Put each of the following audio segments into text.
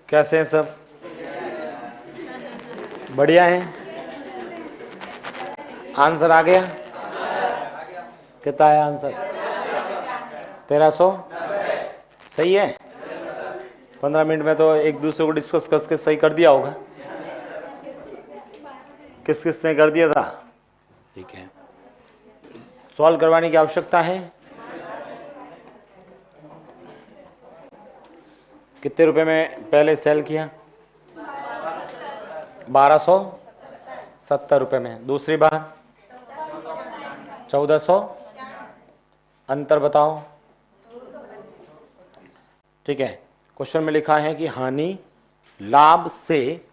कैसे हैं सब? बढ़िया है। आंसर आ गया? कितना है आंसर? 1300। सही है। 15 मिनट में तो एक दूसरे को डिस्कस करके सही कर दिया होगा। किस किस ने कर दिया था? ठीक है। सॉल्व करवाने की आवश्यकता है। कितने रुपए में पहले सेल किया? 1270 रुपए में। दूसरी बार 1400। अंतर बताओ। ठीक है। क्वेश्चन में लिखा है कि हानि लाभ से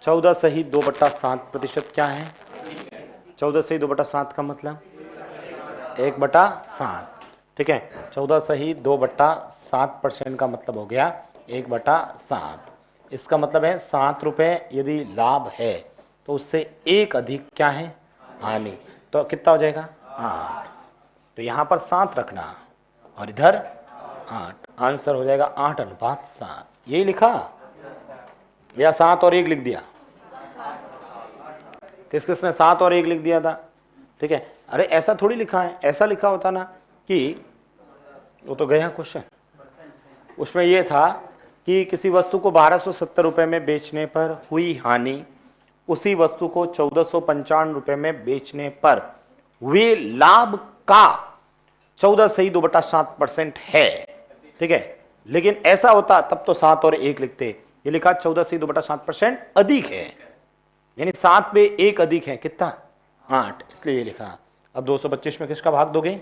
14 सही 2/7% क्या है? 14 सही 2/7 का मतलब 1/7। ठीक है। 14 सही 2/7% का मतलब हो गया 1/7। इसका मतलब है 7 रुपए यदि लाभ है तो उससे एक अधिक क्या है? हानि। तो कितना हो जाएगा? 8। तो यहां पर 7 रखना और इधर 8। आंसर हो जाएगा 8:7। यही लिखा या 7 और 1 लिख दिया? किस किसने 7 और 1 लिख दिया था? ठीक है। अरे ऐसा थोड़ी लिखा है, ऐसा लिखा होता ना कि वो तो गया क्वेश्चन। उसमें यह था कि किसी वस्तु को 1270 रुपए में बेचने पर हुई हानि उसी वस्तु को 1455 रुपए में बेचने पर हुए लाभ का 14 सही 2/7% है। ठीक है। लेकिन ऐसा होता तब तो 7 और 1 लिखते। ये लिखा 14 सही 2/7% अधिक है, यानी 7 पे 1 अधिक है। कितना? 8। इसलिए ये लिखा। अब 225 में किसका भाग दोगे?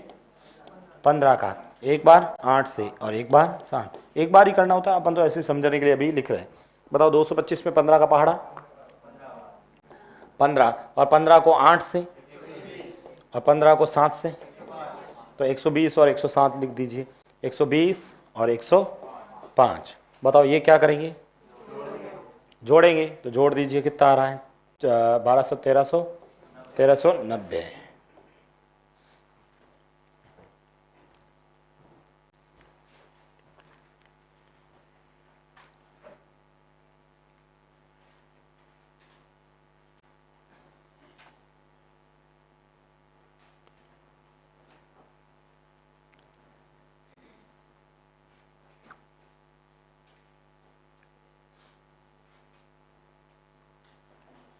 15 का। एक बार 8 से और एक बार 7। एक बार ही करना होता है, अपन तो ऐसे समझने के लिए अभी लिख रहे हैं। बताओ 225 में 15 का पहाड़ा 15 और 15 को 8 से और 15 को 7 से तो 120 और 107 लिख दीजिए। 120 और 105। बताओ ये क्या करेंगे? जोड़ेंगे। तो जोड़ दीजिए। कितना आ रहा है? 1200 1300 1390।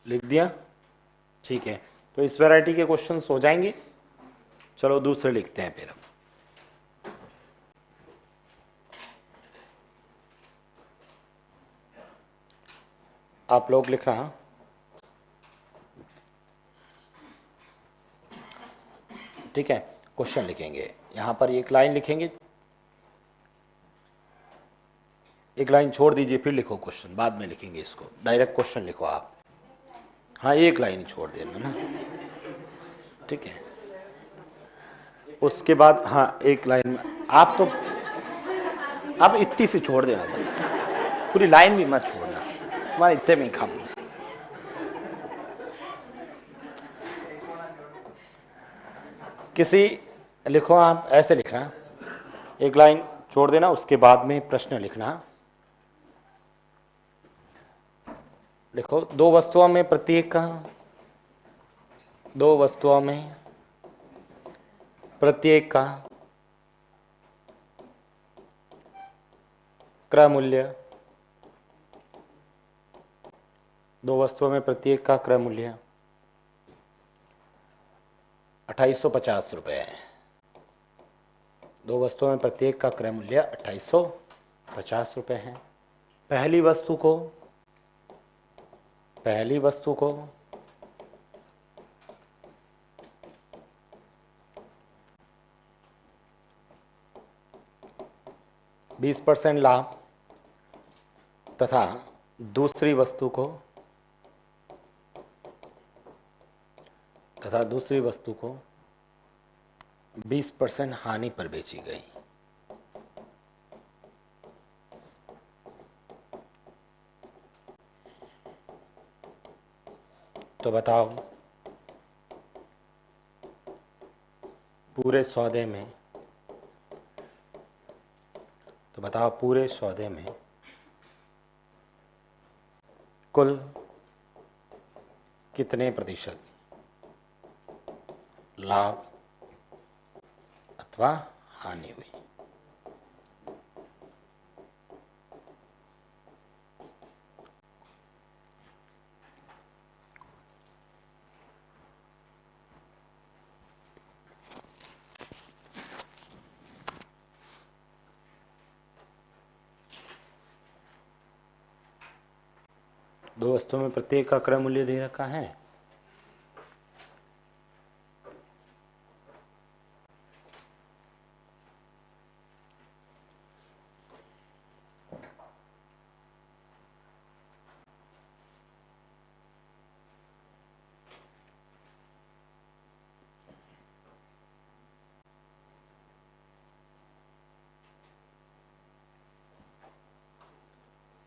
लिख दिया? ठीक है। तो इस वैरायटी के क्वेश्चंस हो जाएंगे। चलो दूसरे लिखते हैं फिर। आप लोग लिख रहा। ठीक है। क्वेश्चन लिखेंगे। यहां पर एक लाइन लिखेंगे, एक लाइन छोड़ दीजिए, फिर लिखो क्वेश्चन। बाद में लिखेंगे इसको। डायरेक्ट क्वेश्चन लिखो आप। हाँ, एक लाइन छोड़ देना ना। ठीक है। उसके बाद हाँ एक लाइन में आप तो आप इतनी सी छोड़ देना बस, पूरी लाइन भी मत छोड़ना। तुम्हारे इतने में खम। किसी लिखो, आप ऐसे लिखना, एक लाइन छोड़ देना, उसके बाद में प्रश्न लिखना। लिखो दो वस्तुओं में प्रत्येक का क्रय मूल्य, दो वस्तुओं में प्रत्येक का क्रय मूल्य 2850 रुपये है। दो वस्तुओं में प्रत्येक का क्रय मूल्य 2850 रुपये है। पहली वस्तु को 20% लाभ तथा दूसरी वस्तु को 20% हानि पर बेची गई। तो बताओ पूरे सौदे में कुल कितने प्रतिशत लाभ अथवा हानि हुई। दो वस्तुओं में प्रत्येक का क्रय मूल्य दे रखा है।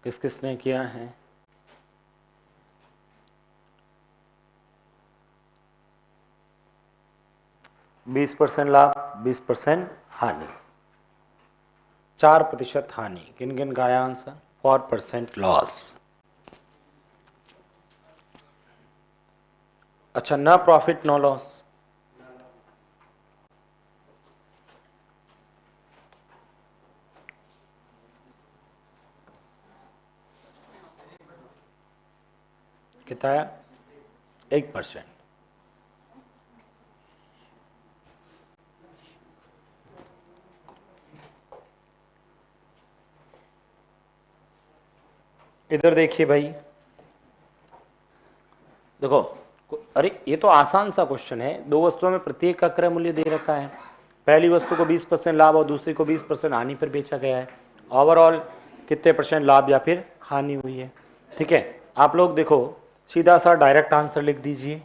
किस किसने किया है? बीस % लाभ, 20% हानि, 4% हानि। किन किन का आया आंसर? 4% लॉस। अच्छा, न प्रॉफिट नो लॉस। कितना आया? 1%। इधर देखिए भाई, देखो, अरे ये तो आसान सा क्वेश्चन है। दो वस्तुओं में प्रत्येक का क्रय मूल्य दे रखा है। पहली वस्तु को 20% लाभ और दूसरी को 20% हानि पर बेचा गया है। ओवरऑल कितने % लाभ या फिर हानि हुई है। ठीक है, आप लोग देखो, सीधा सा डायरेक्ट आंसर लिख दीजिए।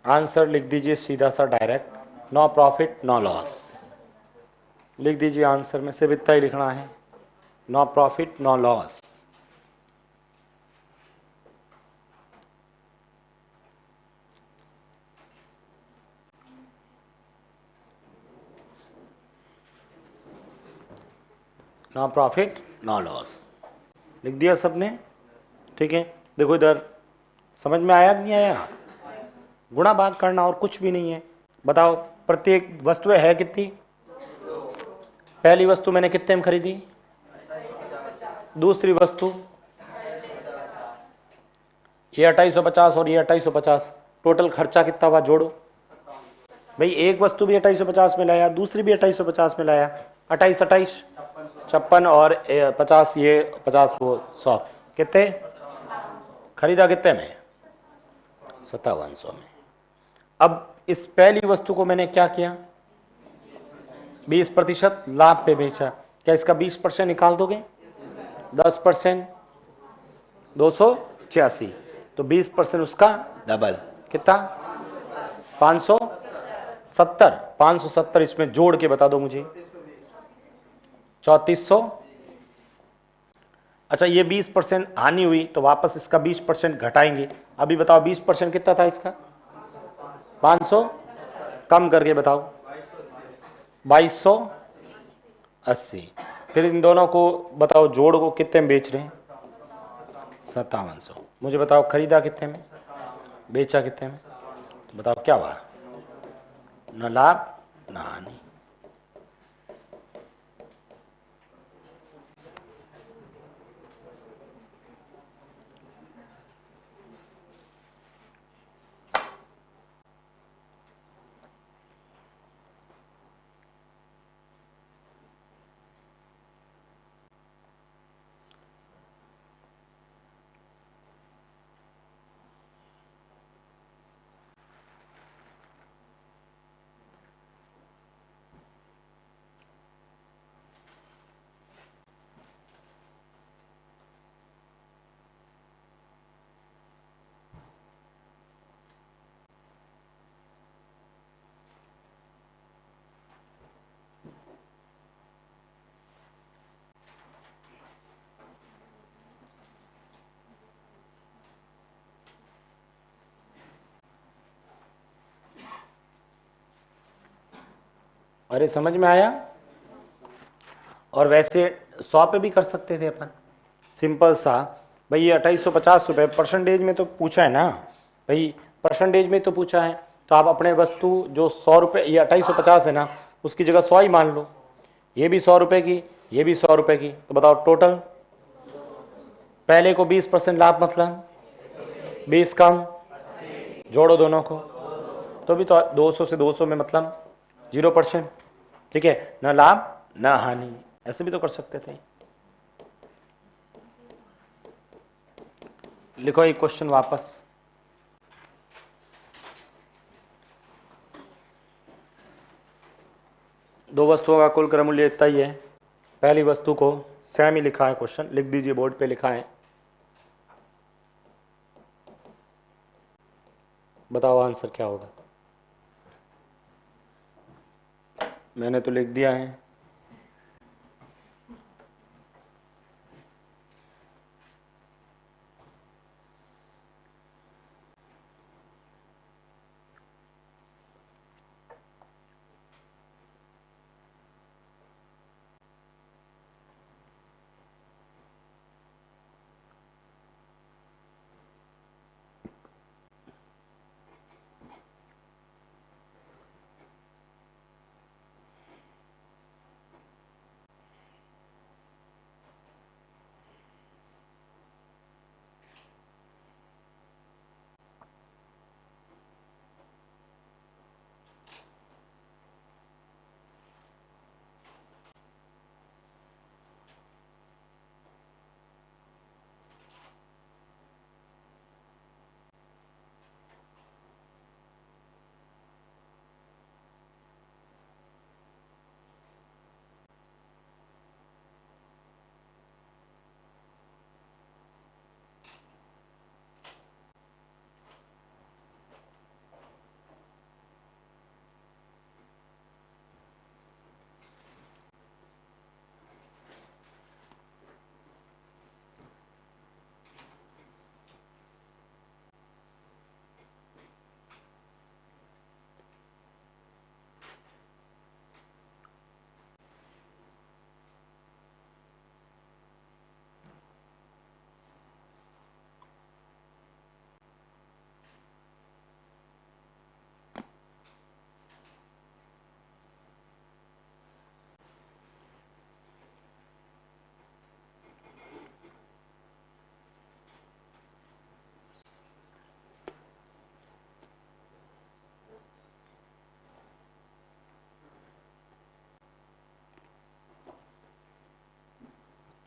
आंसर लिख दीजिए सीधा सा direct, no profit no loss. लिख दीजिए आंसर में, सिर्फ इतना ही लिखना है, no profit no loss. No profit no loss लिख दिया सबने। ठीक है, देखो इधर समझ में आया कि नहीं आया? गुणा भाग करना और कुछ भी नहीं है। बताओ, प्रत्येक वस्तु है कितनी? पहली वस्तु मैंने कितने में खरीदी? दूसरी वस्तु ये 2850 और ये 2850, टोटल खर्चा कितना हुआ? जोड़ो भाई। एक वस्तु भी 2850 में लाया, दूसरी भी 2850 में लाया, 28 28 56 और 50, ये 50 वो 100, कितने खरीदा? कितने में? 5700 में। अब इस पहली वस्तु को मैंने क्या किया? 20% लाभ पे बेचा। क्या इसका 20% निकाल दोगे? 10% 286, तो 20% उसका डबल, कितना? 570। 570 इसमें जोड़ के बता दो मुझे। 3400। अच्छा, ये 20% हानि हुई तो वापस इसका 20% घटाएंगे। अभी बताओ 20% कितना था इसका? 500 कम करके बताओ। 2280। फिर इन दोनों को बताओ, जोड़ को कितने में बेच रहे हैं? 5700। मुझे बताओ खरीदा कितने में, बेचा कितने में? तो बताओ क्या हुआ? न लाभ न हानि। अरे समझ में आया? और वैसे 100 पे भी कर सकते थे अपन, सिंपल सा। भाई ये 2850 रुपये परसेंटेज में तो पूछा है ना भाई, परसेंटेज में तो पूछा है, तो आप अपने वस्तु जो 100 रुपये, ये 2850 है ना, उसकी जगह 100 ही मान लो। ये भी 100 रुपये की, ये भी 100 रुपये की, तो बताओ टोटल। पहले को 20% लाभ, मतलब 20 कम, जोड़ो दोनों को, तो भी तो 200 से 200 में मतलब 0%। ठीक है, ना लाभ ना हानि, ऐसे भी तो कर सकते थे। लिखो एक क्वेश्चन वापस। दो वस्तुओं का कुल क्रय मूल्य इतना ही है। पहली वस्तु को सेम ही लिखा है, क्वेश्चन लिख दीजिए, बोर्ड पे लिखा है, बताओ आंसर क्या होगा। मैंने तो लिख दिया है।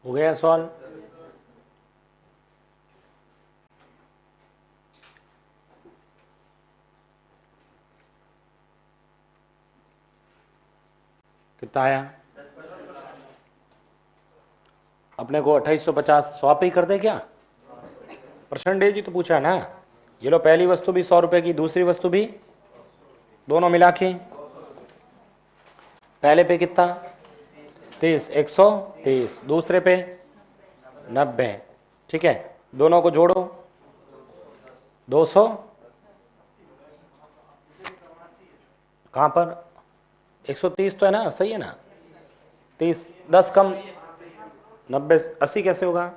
हो गया सवाल। कितना आया? अपने को 2850 100 पे ही कर दे क्या? परसेंटेज ही तो पूछा है ना। ये लो, पहली वस्तु भी 100 रुपए की, दूसरी वस्तु भी, दोनों मिला के पहले पे कितना 30, 130, दूसरे पे 90। ठीक है, दोनों को जोड़ो 200, कहाँ पर 130 तो है ना, सही है ना, 30 10 कम 90, 80 कैसे होगा?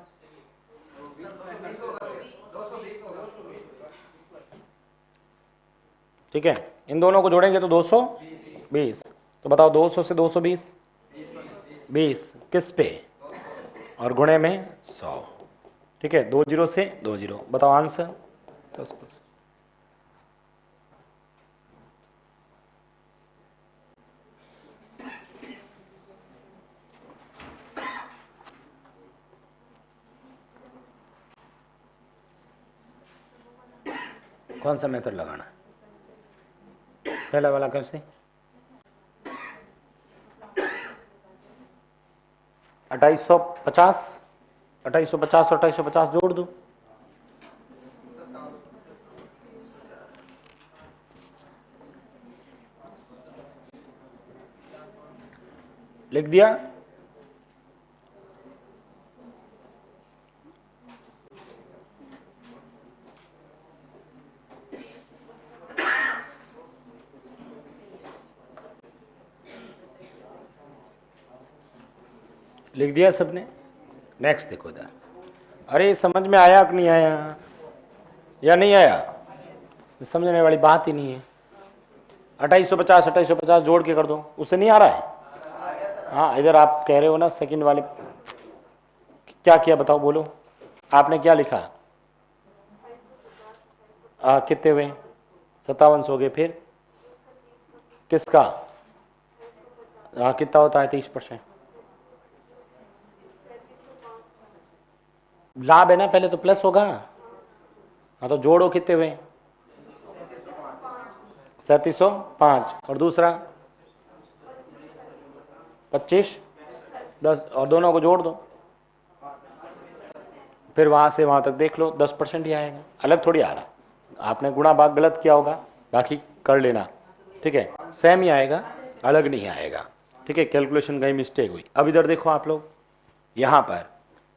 ठीक है, इन दोनों को जोड़ेंगे तो 220। तो बताओ 200 से 220, 20 किस पे, और गुणे में 100। ठीक है, 20 से 20, बताओ आंसर 10%। कौन सा मेथड लगाना है? पहला वाला कैसे? 2850, 2850 और 2850 जोड़ दो। लिख दिया? लिख दिया सबने? नेक्स्ट देखो इधर, अरे समझ में आया कि नहीं आया या नहीं आया? समझने वाली बात ही नहीं है। 2850 जोड़ के कर दो, उससे नहीं आ रहा है? हाँ, इधर आप कह रहे हो ना सेकंड वाले, क्या किया बताओ, बोलो आपने क्या लिखा? कितने हुए? 57 हो गए। फिर किसका? कितना होता है 30%? लाभ है ना, पहले तो प्लस होगा। हाँ तो जोड़ो, कितने हुए? 3705 और दूसरा 25 10 और दोनों को जोड़ दो, फिर वहां से वहां तक देख लो, 10% ही आएगा, अलग थोड़ी आ रहा। आपने गुणा भाग गलत किया होगा, बाकी कर लेना, ठीक है, सेम ही आएगा, अलग नहीं आएगा, ठीक है, कैलकुलेशन का ही मिस्टेक हुई। अब इधर देखो आप लोग, यहाँ पर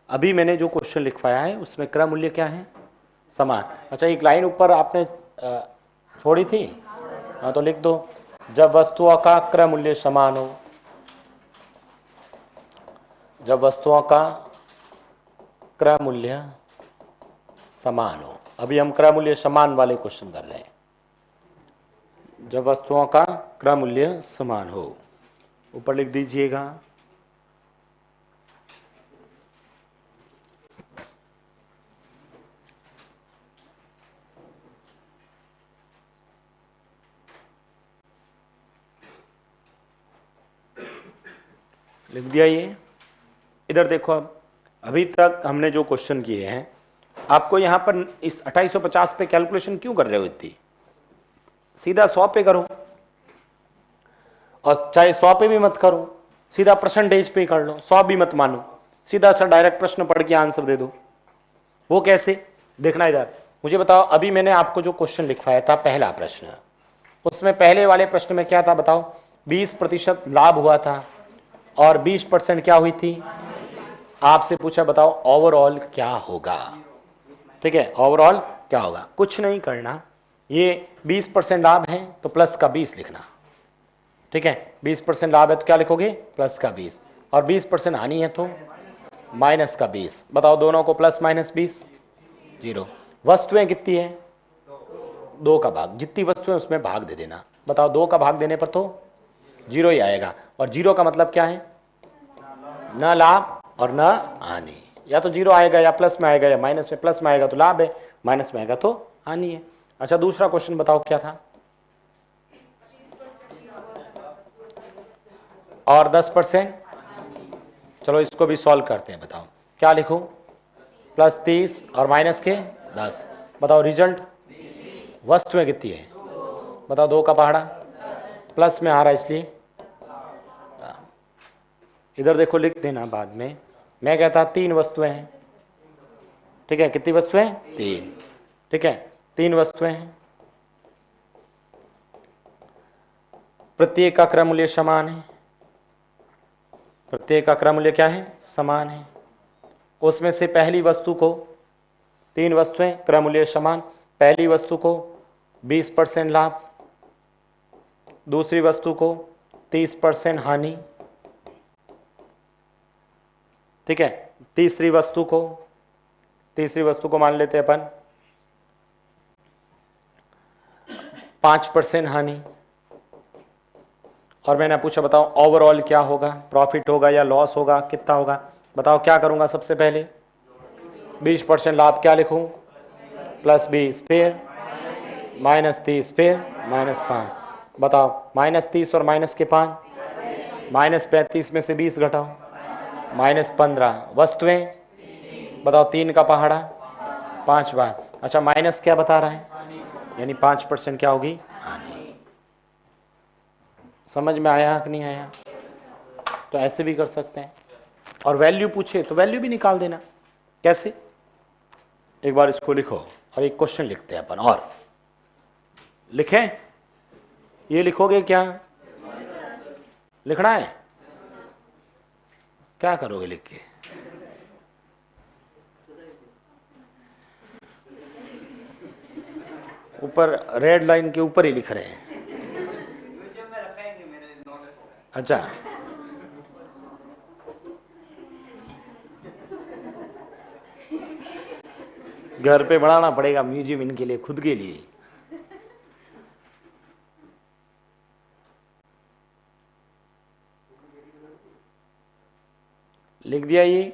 अभी मैंने जो क्वेश्चन लिखवाया है उसमें क्रय मूल्य क्या है? समान। अच्छा, एक लाइन ऊपर आपने छोड़ी थी, हाँ तो लिख दो, जब वस्तुओं का क्रय मूल्य समान हो, जब वस्तुओं का क्रय मूल्य समान हो। अभी हम क्रय मूल्य समान वाले क्वेश्चन कर रहे हैं। जब वस्तुओं का क्रय मूल्य समान हो, ऊपर लिख दीजिएगा लिख दिया ये। इधर देखो, अब अभी तक हमने जो क्वेश्चन किए हैं, आपको यहां पर इस 2850 पे कैलकुलेशन क्यों कर रहे हो इतनी? सीधा 100 पे करो, और चाहे 100 पे भी मत करो, सीधा परसेंटेज पे कर लो, 100 भी मत मानो, सीधा सा डायरेक्ट प्रश्न पढ़ के आंसर दे दो। वो कैसे देखना? इधर मुझे बताओ, अभी मैंने आपको जो क्वेश्चन लिखवाया था पहला प्रश्न, उसमें पहले वाले प्रश्न में क्या था बताओ? 20% लाभ हुआ था और 20% क्या हुई थी? आपसे पूछा बताओ ओवरऑल क्या होगा, ठीक है, ओवरऑल क्या होगा? कुछ नहीं करना, ये 20% लाभ है तो प्लस का 20 लिखना, ठीक है, 20% लाभ है तो क्या लिखोगे? प्लस का 20, और 20% हानि है तो माइनस का 20। बताओ दोनों को प्लस माइनस 20 0। वस्तुएं कितनी है? 2 का भाग, जितनी वस्तुएं उसमें भाग दे देना। बताओ 2 का भाग देने पर तो 0 ही आएगा, और 0 का मतलब क्या है? न लाभ और न हानि, या तो 0 आएगा या प्लस में आएगा या माइनस में। प्लस में आएगा तो लाभ है, माइनस में आएगा तो हानि है। अच्छा, दूसरा क्वेश्चन बताओ क्या था? और 10%, चलो इसको भी सॉल्व करते हैं। बताओ क्या लिखो? प्लस 30 और माइनस के 10। बताओ रिजल्ट? वस्तुएं कितनी है? बताओ 2 का पहाड़ा, प्लस में आ रहा है इसलिए इधर देखो लिख देना बाद में। मैं कहता 3 वस्तुएं हैं, ठीक है, कितनी वस्तुएं? 3, ठीक है, 3 वस्तुएं हैं, प्रत्येक का क्रय मूल्य समान है, प्रत्येक का क्रय मूल्य क्या है? समान है। उसमें से पहली वस्तु को, 3 वस्तुएं, क्रय मूल्य समान, पहली वस्तु को 20% लाभ, दूसरी वस्तु को 30% हानि, ठीक है, तीसरी वस्तु को मान लेते हैं अपन 5% हानि। और मैंने पूछा बताओ ओवरऑल क्या होगा? प्रॉफिट होगा या लॉस होगा? कितना होगा? बताओ क्या करूंगा सबसे पहले? 20% लाभ, क्या लिखूं? प्लस 20, फिर माइनस 30, फिर माइनस 5। बताओ माइनस 30 और माइनस के 5, माइनस 35 में से 20 घटाओ, माइनस 15। वस्तुएं बताओ 3 का पहाड़ा 5 बार। अच्छा, माइनस क्या बता रहा है? यानी 5% क्या होगी? हानि। समझ में आया कि नहीं आया? तो ऐसे भी कर सकते हैं, और वैल्यू पूछे तो वैल्यू भी निकाल देना। कैसे? एक बार इसको लिखो और एक क्वेश्चन लिखते हैं अपन। और लिखें? ये लिखोगे क्या? लिखना है? क्या करोगे लिख के? ऊपर रेड लाइन के ऊपर ही लिख रहे हैं। अच्छा, घर पे बढ़ाना पड़ेगा म्यूजियम इनके लिए, खुद के लिए। लिख दिया ये?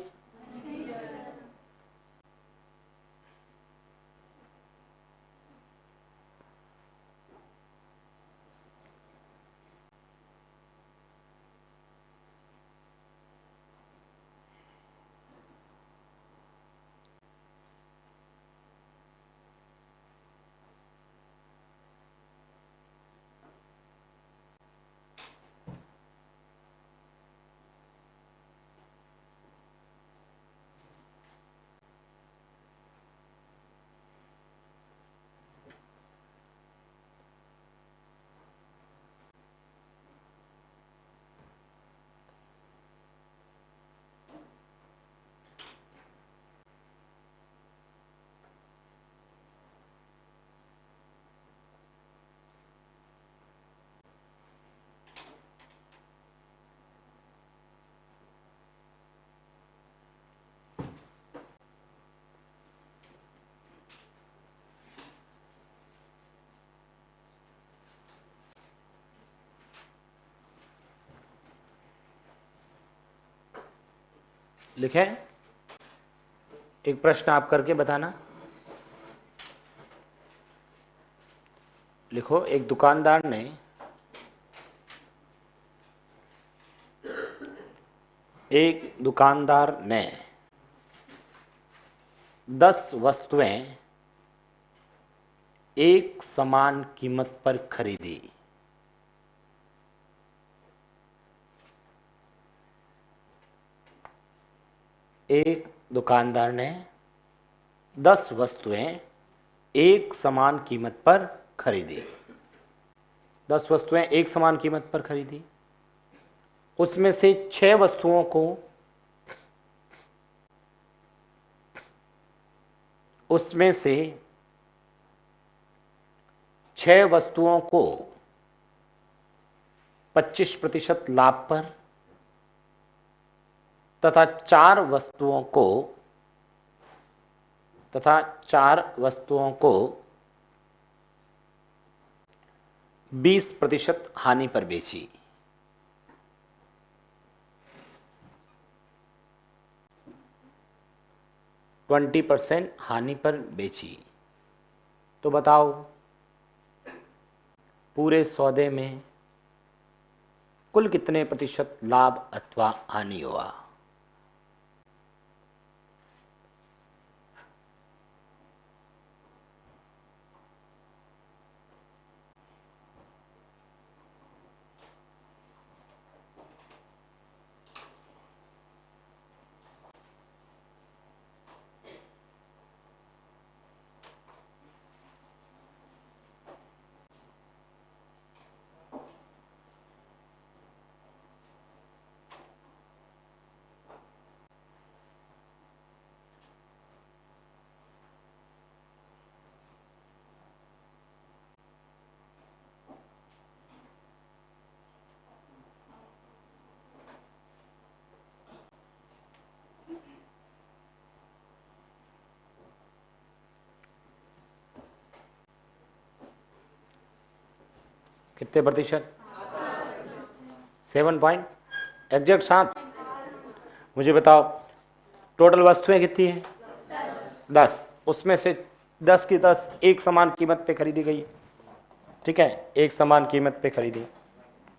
लिखें? एक प्रश्न आप करके बताना। लिखो, एक दुकानदार ने एक दुकानदार ने 10 वस्तुएं एक समान कीमत पर खरीदी। एक दुकानदार ने 10 वस्तुएं एक समान कीमत पर खरीदी। 10 वस्तुएं एक समान कीमत पर खरीदी। उसमें से 6 वस्तुओं को उसमें से 6 वस्तुओं को 25% लाभ पर तथा 4 वस्तुओं को 20% हानि पर बेची। %20 हानि पर बेची। तो बताओ पूरे सौदे में कुल कितने प्रतिशत लाभ अथवा हानि हुआ? कितने प्रतिशत? 7 पॉइंट एग्जैक्ट 7। मुझे बताओ टोटल वस्तुएं कितनी हैं? 10। उसमें से 10 की 10 एक समान कीमत पे खरीदी गई। ठीक है, एक समान कीमत पे खरीदी।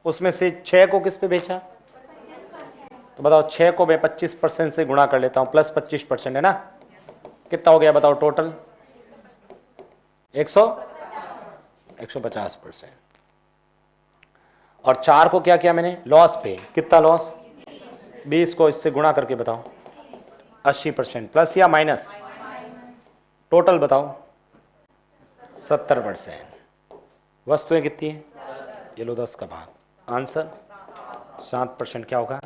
उसमें से 6 को किस पे बेचा? तो बताओ 6 को मैं 25% से गुणा कर लेता हूं, प्लस 25% है ना। कितना हो गया बताओ टोटल? 150%। और 4 को क्या किया मैंने? लॉस पे। कितना लॉस? 20 को इससे गुणा करके बताओ। 80%। प्लस या माइनस? टोटल बताओ। 70%। वस्तुएं कितनी हैं? ये लो 10 का भाग। आंसर 7% क्या होगा?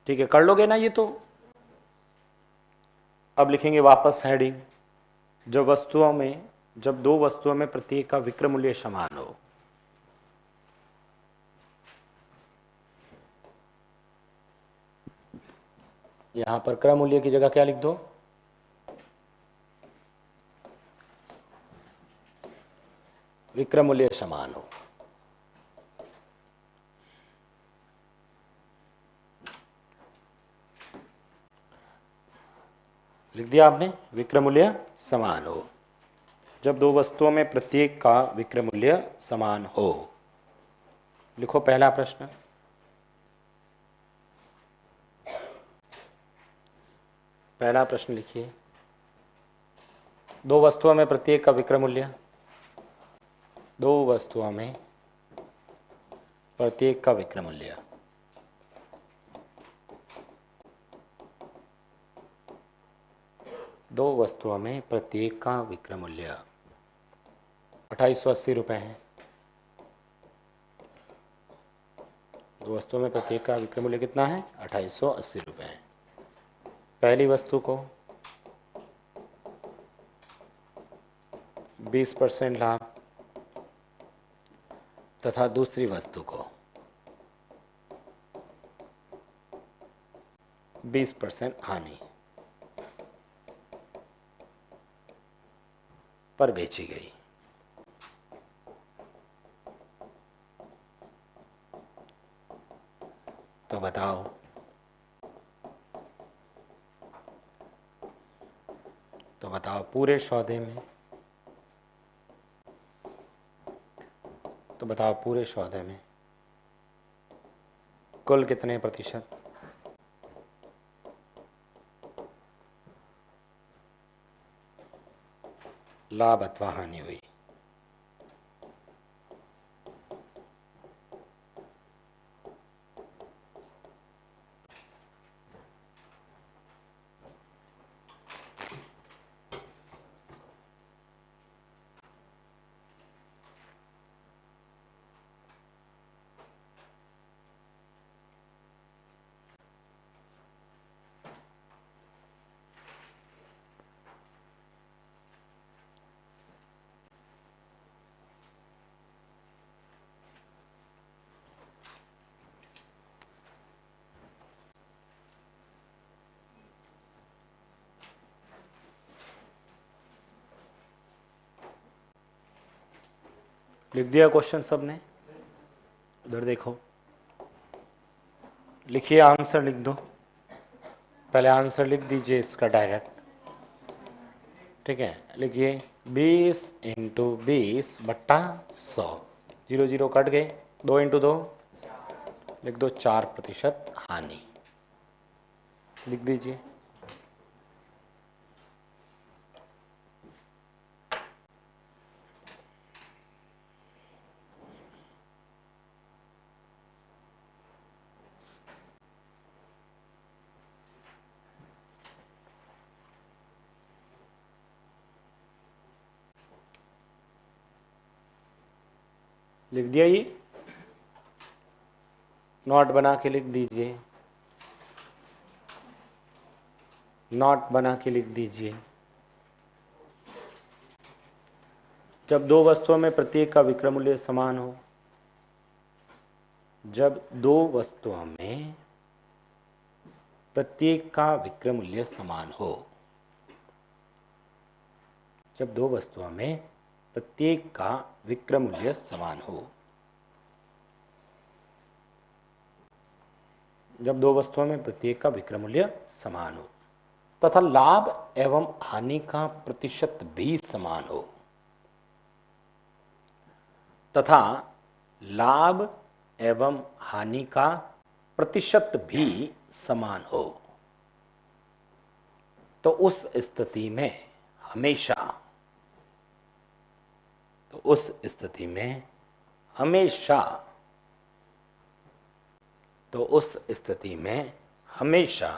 ठीक है, कर लोगे ना ये तो। अब लिखेंगे वापस हेडिंग, जब दो वस्तुओं में प्रत्येक का विक्रय मूल्य समान हो। यहां पर क्रय मूल्य की जगह क्या लिख दो, विक्रय मूल्य समान हो। लिख दिया आपने, विक्रय मूल्य समान हो। जब दो वस्तुओं में प्रत्येक का विक्रय मूल्य समान हो। लिखो पहला प्रश्न। पहला प्रश्न लिखिए, दो वस्तुओं में प्रत्येक का विक्रय मूल्य, दो वस्तुओं में प्रत्येक का विक्रय मूल्य, दो वस्तुओं में प्रत्येक का विक्रय मूल्य 2880 रुपये है। दो वस्तुओं में प्रत्येक का विक्रय मूल्य कितना है, 2880 रुपये है। पहली वस्तु को 20% लाभ तथा दूसरी वस्तु को 20% हानि पर बेची गई। तो बताओ पूरे सौदे में, तो बताओ पूरे सौदे में कुल कितने प्रतिशत लाभ अथवा हानि हुई। लिख दिया क्वेश्चन सबने, उधर देखो, लिखिए आंसर लिख दो। पहले आंसर लिख दीजिए इसका डायरेक्ट, ठीक है। लिखिए 20 इंटू 20 बट्टा 100, 0 0 कट गए, 2 इंटू 2 लिख दो 4% हानि, लिख दीजिए। लिख दिया, ये नोट बना के लिख दीजिए, नोट बना के लिख दीजिए। जब दो वस्तुओं में प्रत्येक का विक्रय मूल्य समान हो, जब दो वस्तुओं में प्रत्येक का विक्रय मूल्य समान हो, जब दो वस्तुओं में प्रत्येक का विक्रय मूल्य समान हो, जब दो वस्तुओं में प्रत्येक का विक्रय मूल्य समान हो तथा लाभ एवं हानि का प्रतिशत भी समान हो, तथा लाभ एवं हानि का प्रतिशत भी समान हो, तो उस स्थिति में हमेशा, तो उस स्थिति में हमेशा, तो उस स्थिति में हमेशा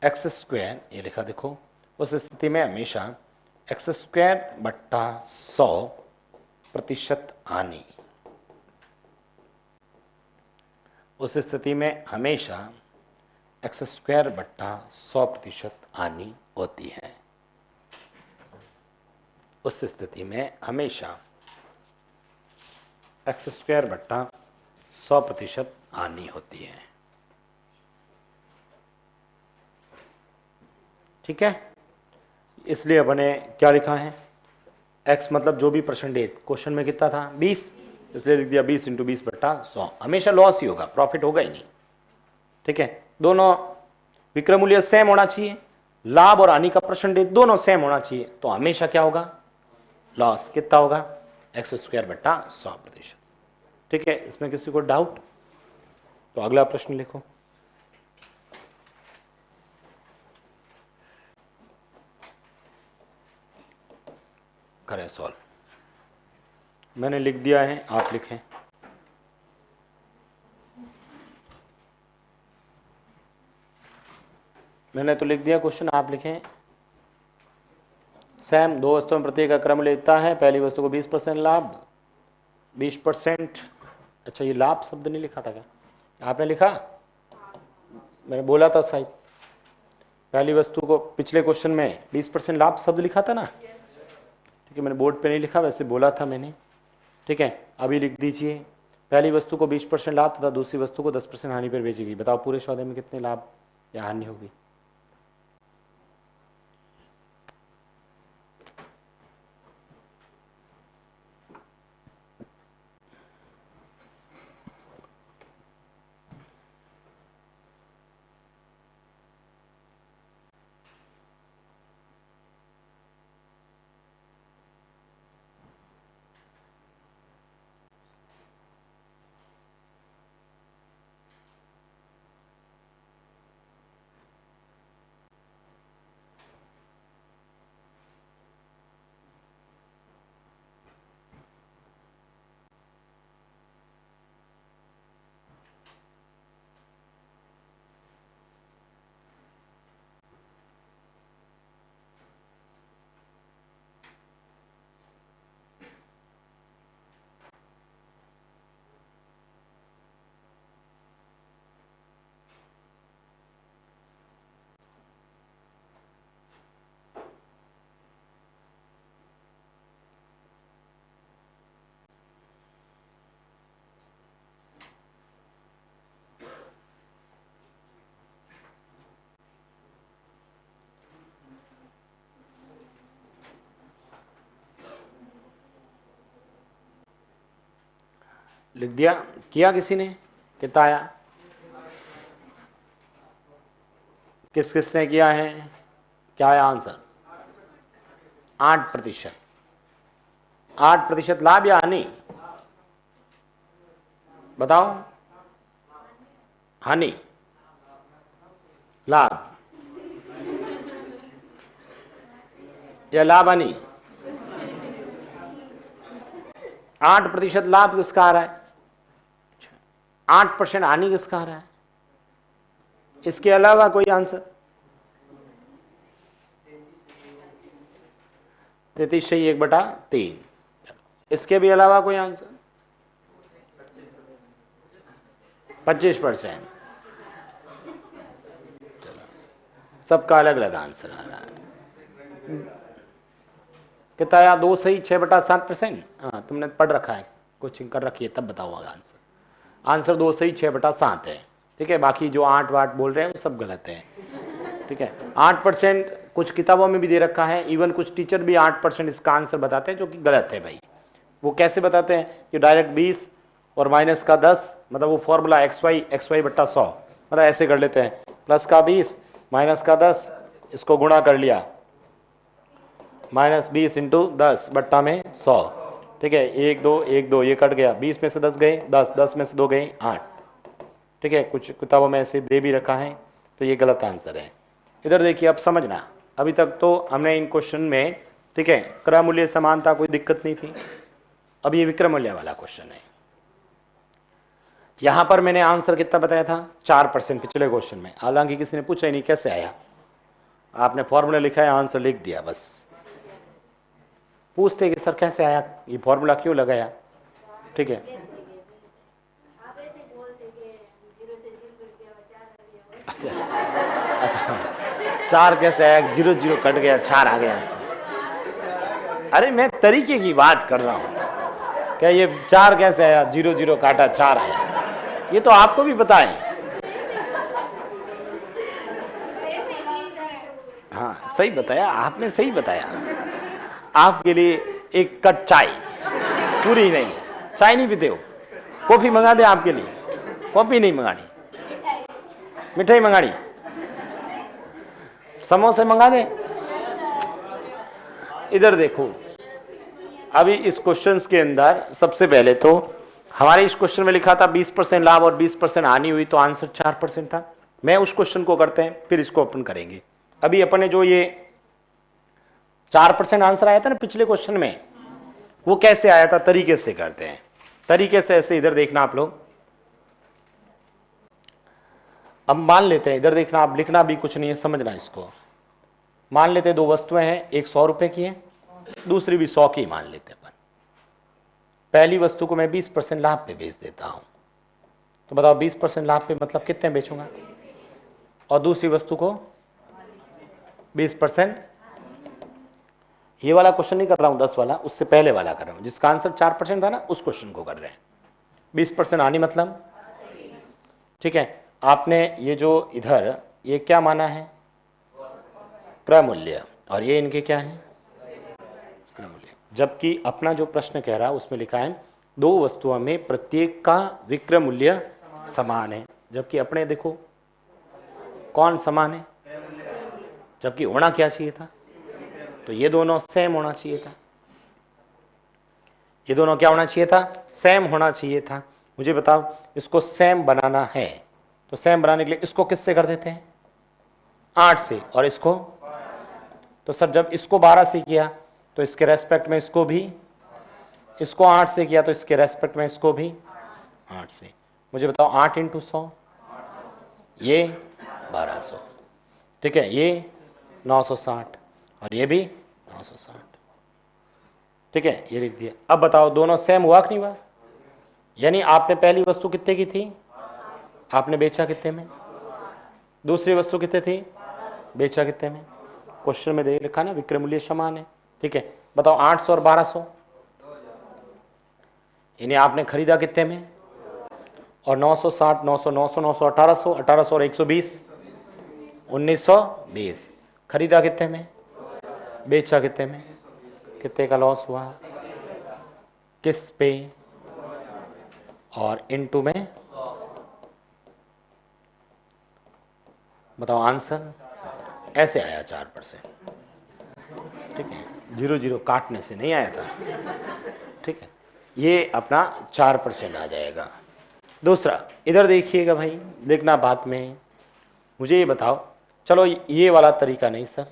एक्स स्क्वायर, ये लिखा देखो, उस स्थिति में हमेशा एक्स स्क्वायर बट्टा 100% हानि, उस स्थिति में हमेशा एक्स स्क्वायर बट्टा 100% हानि होती है। उस स्थिति में हमेशा एक्स स्क्वायर बट्टा 100% हानि होती है। ठीक है, इसलिए अपने क्या लिखा है, x मतलब जो भी परसेंटेज क्वेश्चन में कितना था 20, इसलिए लिख दिया 20 × 20/100। हमेशा लॉस ही होगा, प्रॉफिट होगा ही नहीं। ठीक है, दोनों विक्रय मूल्य सेम होना चाहिए, लाभ और हानि का परसेंटेज दोनों सेम होना चाहिए, तो हमेशा क्या होगा, लॉस कितना होगा, x²/100%। ठीक है, इसमें किसी को डाउट? तो अगला प्रश्न लिखो। करें सॉल्व। मैंने लिख दिया है, आप लिखें। मैंने तो लिख दिया क्वेश्चन, आप लिखें। सैम, दो वस्तुओं में प्रत्येक का क्रम लेता है, पहली वस्तु को 20% लाभ, 20%। अच्छा, ये लाभ शब्द नहीं लिखा था क्या? आपने लिखा? मैंने बोला था शायद पहली वस्तु को पिछले क्वेश्चन में 20% लाभ शब्द लिखा था ना। ठीक है, मैंने बोर्ड पे नहीं लिखा, वैसे बोला था मैंने। ठीक है, अभी लिख दीजिए, पहली वस्तु को 20% लाभ तथा दूसरी वस्तु को 10% हानि पर बेचेगी। बताओ पूरे सौदे में कितने लाभ या हानि होगी? लिख दिया? किया किसी ने? कितना आया? किस किसने किया है? क्या आया आंसर? 8%। 8% लाभ या हानि? बताओ। हानि, लाभ या लाभ हानि? 8% लाभ किसका आ रहा है, 8% हानि किसका आ रहा है? इसके अलावा कोई आंसर? 33 सही, 1/3। इसके भी अलावा कोई आंसर? 25%। चलो, सबका अलग अलग आंसर आ रहा है। कितना आया? 2 सही, 6/7%। हाँ, तुमने पढ़ रखा है, कोचिंग कर रखी है, तब बताओ आंसर। आंसर 2 सही, 6/7 है। ठीक है, बाकी जो 8 वाट बोल रहे हैं वो सब गलत है। ठीक है, 8% कुछ किताबों में भी दे रखा है, इवन कुछ टीचर भी 8% इसका आंसर बताते हैं, जो कि गलत है भाई। वो कैसे बताते हैं कि डायरेक्ट 20 और माइनस का 10, मतलब वो फॉर्मूला xy/100, मतलब ऐसे कर लेते हैं, प्लस का 20 माइनस का 10, इसको गुणा कर लिया, -20 × 10 बट्टा में 100। ठीक है, 1 2 1 2 ये कट गया, 20 में से 10 गए 10, 10 में से 2 गए 8। ठीक है, कुछ किताबों में ऐसे दे भी रखा है, तो ये गलत आंसर है। इधर देखिए, अब समझना, अभी तक तो हमने इन क्वेश्चन में, ठीक है, क्रय मूल्य समानता कोई दिक्कत नहीं थी। अब ये विक्रय मूल्य वाला क्वेश्चन है। यहां पर मैंने आंसर कितना बताया था? 4% पिछले क्वेश्चन में। हालांकि किसी ने पूछा ही नहीं कैसे आया, आपने फॉर्मूला लिखा है, आंसर लिख दिया बस। पूछते कि सर कैसे आया, ये फॉर्मूला क्यों लगाया? ठीक है, अच्छा 4 कैसे आया? 0 0 कट गया, 4 आ गया आंसर। अरे मैं तरीके की बात कर रहा हूं, क्या ये 4 कैसे आया? 0 0 काटा 4 आया, ये तो आपको भी पता है। हाँ, सही बताया आपने, सही बताया। आपके लिए एक कप चाय, पूरी नहीं, चाय नहीं पीते हो, कॉफी मंगा दे आपके लिए, कॉफी नहीं मंगानी, मिठाई मंगानी, समोसे मंगा दे। इधर देखो, अभी इस क्वेश्चन के अंदर सबसे पहले तो हमारे इस क्वेश्चन में लिखा था 20% लाभ और 20% हानि हुई, तो आंसर 4% था। मैं उस क्वेश्चन को करते हैं, फिर इसको अपन करेंगे। अभी अपन ने जो ये 4% आंसर आया था ना पिछले क्वेश्चन में, वो कैसे आया था, तरीके से करते हैं। तरीके से ऐसे, इधर देखना आप लोग, अब मान लेते हैं, इधर देखना, आप लिखना भी कुछ नहीं है, समझना इसको। मान लेते हैं दो वस्तुएं हैं, एक 100 रुपए की है, दूसरी भी 100 की मान लेते हैं अपन। पहली वस्तु को मैं 20% लाभ पे बेच देता हूं, तो बताओ 20% लाभ पे मतलब कितने बेचूंगा, और दूसरी वस्तु को 20%। ये वाला क्वेश्चन नहीं कर रहा हूं 10 वाला, उससे पहले वाला कर रहा हूं, जिसका आंसर 4% था ना, उस क्वेश्चन को कर रहे हैं। 20% हानि मतलब, ठीक है। आपने ये जो इधर ये क्या माना है, क्रय मूल्य, और ये इनके क्या है, क्रय मूल्य। जबकि अपना जो प्रश्न कह रहा है उसमें लिखा है दो वस्तुओं में प्रत्येक का विक्रय मूल्य समान है, जबकि अपने देखो कौन समान है, जबकि होना क्या चाहिए था, तो ये दोनों सेम होना चाहिए था। ये दोनों क्या होना चाहिए था, सेम होना चाहिए था। मुझे बताओ, इसको सेम बनाना है, तो सेम बनाने के लिए इसको किससे कर देते हैं, 8 से, और इसको, तो सर जब इसको 12 से किया तो इसके रेस्पेक्ट में इसको भी, इसको 8 से किया तो इसके रेस्पेक्ट में इसको भी 8 से। मुझे बताओ 8 × 100, ये 1200, ठीक है, ये 960 और ये भी 960, ठीक है, ये लिख दिया। अब बताओ दोनों सेम हुआ कि नहीं हुआ, यानी आपने पहली वस्तु कितने की थी, आपने बेचा कितने में, दूसरी वस्तु कितने थी, बेचा कितने में। क्वेश्चन में दे लिखा ना विक्रय मूल्य समान है, ठीक है। बताओ 800 और 1200, इन्हें आपने खरीदा कितने में, और 960, 900, 900, 900, 1800, 1800 और 120, 1920। खरीदा कितने में, बेचा कितने में, कितने का लॉस हुआ, किस पे, और इनटू में। बताओ आंसर ऐसे आया 4%, ठीक है, 0 0 काटने से नहीं आया था, ठीक है, ये अपना 4% आ जाएगा। दूसरा इधर देखिएगा भाई, देखना बात में, मुझे ये बताओ, चलो ये वाला तरीका नहीं सर,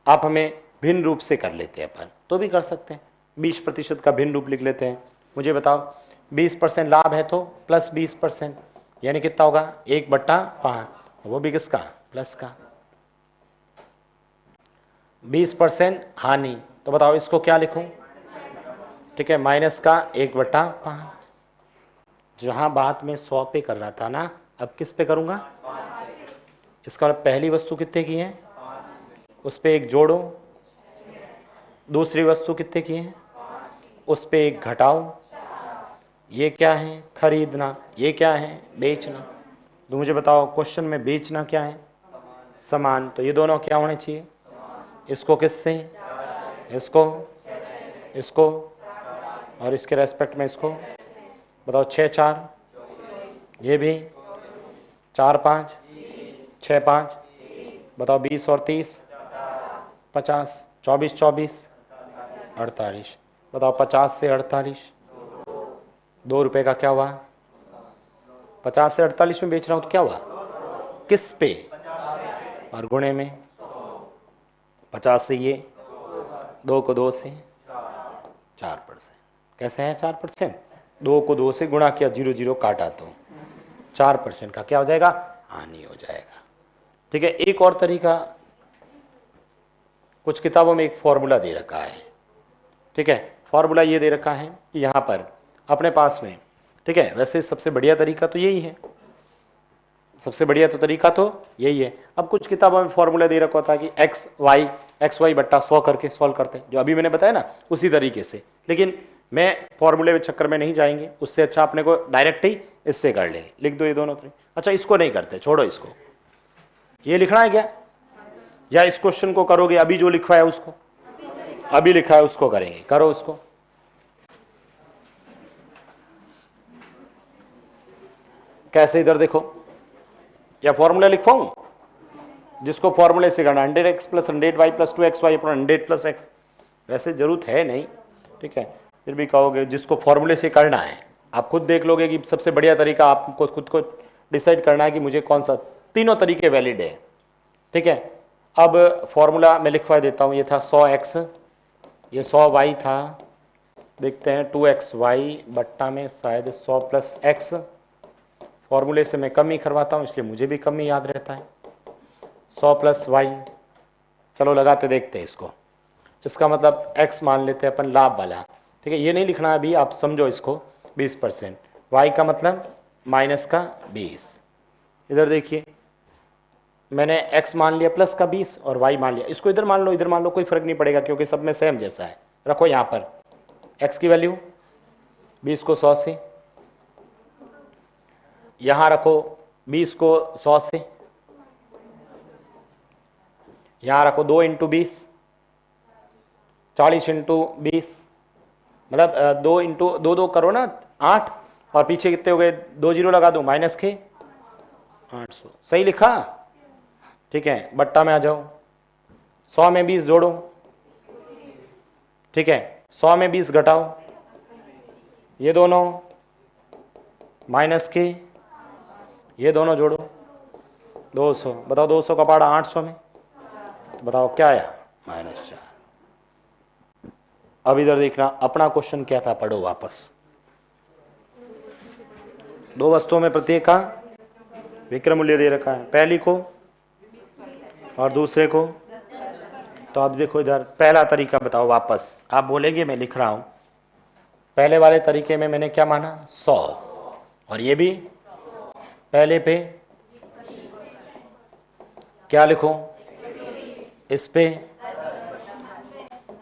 आप हमें भिन्न रूप से कर लेते हैं अपन, तो भी कर सकते हैं, 20% का भिन्न रूप लिख लेते हैं। मुझे बताओ 20% लाभ है तो प्लस 20%, यानी कितना होगा, 1/5, वो भी किसका, प्लस का। 20% हानि, तो बताओ इसको क्या लिखूं, ठीक है, माइनस का 1/5। जहां बात में 100 पे कर रहा था ना, अब किस पे करूंगा, इसका मतलब पहली वस्तु कितने की है, उस पे एक जोड़ो, दूसरी वस्तु कितने की है, उस पे एक घटाओ। ये क्या है, खरीदना, ये क्या है, बेचना। तो मुझे बताओ क्वेश्चन में बेचना क्या है, समान, तो ये दोनों क्या होने चाहिए, इसको किससे, इसको, इसको, और इसके रेस्पेक्ट में इसको। बताओ 6 4, ये भी 4 5, 6 5, बताओ 20 और 30, 50, 24 24, 48। बताओ 50 से 48, 2 रुपए का क्या हुआ, 50 से 48 में बेच रहा हूं तो क्या हुआ, किस पे, और गुणे में 50 से ये, 2 को 2 से 4%। कैसे है 4%, 2 को 2 से गुणा किया, 0 0 काटा तो 4% का क्या हो जाएगा, हानि हो जाएगा, ठीक है। एक और तरीका, कुछ किताबों में एक फॉर्मूला दे रखा है, ठीक है, फॉर्मूला ये दे रखा है कि यहाँ पर अपने पास में, ठीक है, वैसे सबसे बढ़िया तरीका तो यही है, सबसे बढ़िया तो तरीका तो यही है। अब कुछ किताबों में फॉर्मूला दे रखा होता है कि एक्स वाई बट्टा 100 करके सॉल्व करते हैं, जो अभी मैंने बताया ना उसी तरीके से, लेकिन मैं फॉर्मूले के चक्कर में नहीं जाएंगे, उससे अच्छा अपने को डायरेक्ट ही इससे कर लेंगे। लिख दो ये दोनों। अच्छा इसको नहीं करते, छोड़ो इसको, ये लिखना है क्या, या इस क्वेश्चन को करोगे अभी जो लिखा है उसको, अभी लिखा है उसको करेंगे, करो उसको। कैसे, इधर देखो, या फॉर्मूला लिखवाऊं, जिसको फॉर्मूले से करना 100x plus 100y plus 2xy upon 100 plus x, वैसे जरूरत है नहीं, ठीक है, फिर भी कहोगे जिसको फॉर्मूले से करना है, आप खुद देख लोगे कि सबसे बढ़िया तरीका आपको खुद को डिसाइड करना है कि मुझे कौन सा, तीनों तरीके वैलिड है, ठीक है। अब फॉर्मूला मैं लिखवा देता हूँ, ये था 100x, ये 100y था, देखते हैं 2xy बट्टा में शायद 100 प्लस x, फॉर्मूले से मैं कम ही करवाता हूँ इसलिए मुझे भी कम ही याद रहता है, 100 प्लस y, चलो लगाते देखते हैं इसको, इसका मतलब x मान लेते हैं अपन लाभ वाला, ठीक है, ये नहीं लिखना अभी, आप समझो इसको 20%, y का मतलब माइनस का 20, इधर देखिए मैंने x मान लिया प्लस का 20 और y मान लिया, इसको इधर मान लो इधर मान लो, कोई फर्क नहीं पड़ेगा क्योंकि सब में सेम जैसा है। रखो यहाँ पर x की वैल्यू 20 को 100 से, यहाँ रखो 20 को 100 से, यहाँ रखो 2 इंटू 20, 40 इंटू 20, मतलब 2 इंटू 2 करो ना 8, और पीछे कितने हो गए, 2 जीरो लगा दो, माइनस के 800, सही लिखा, ठीक है। बट्टा में आ जाओ, 100 में 20 जोड़ो, ठीक है, 100 में 20 घटाओ, ये दोनों माइनस के, ये दोनों जोड़ो, 200, बताओ 200 का पाड़ा 800 में, तो बताओ क्या आया, -4। अब इधर देखना, अपना क्वेश्चन क्या था, पढ़ो वापस। दो वस्तुओं में प्रत्येक का विक्रय मूल्य दे रखा है, पहली को और दूसरे को, तो अब देखो इधर पहला तरीका बताओ वापस, आप बोलेंगे मैं लिख रहा हूं, पहले वाले तरीके में मैंने क्या माना 100, और ये भी पहले पे क्या लिखूं, इस पे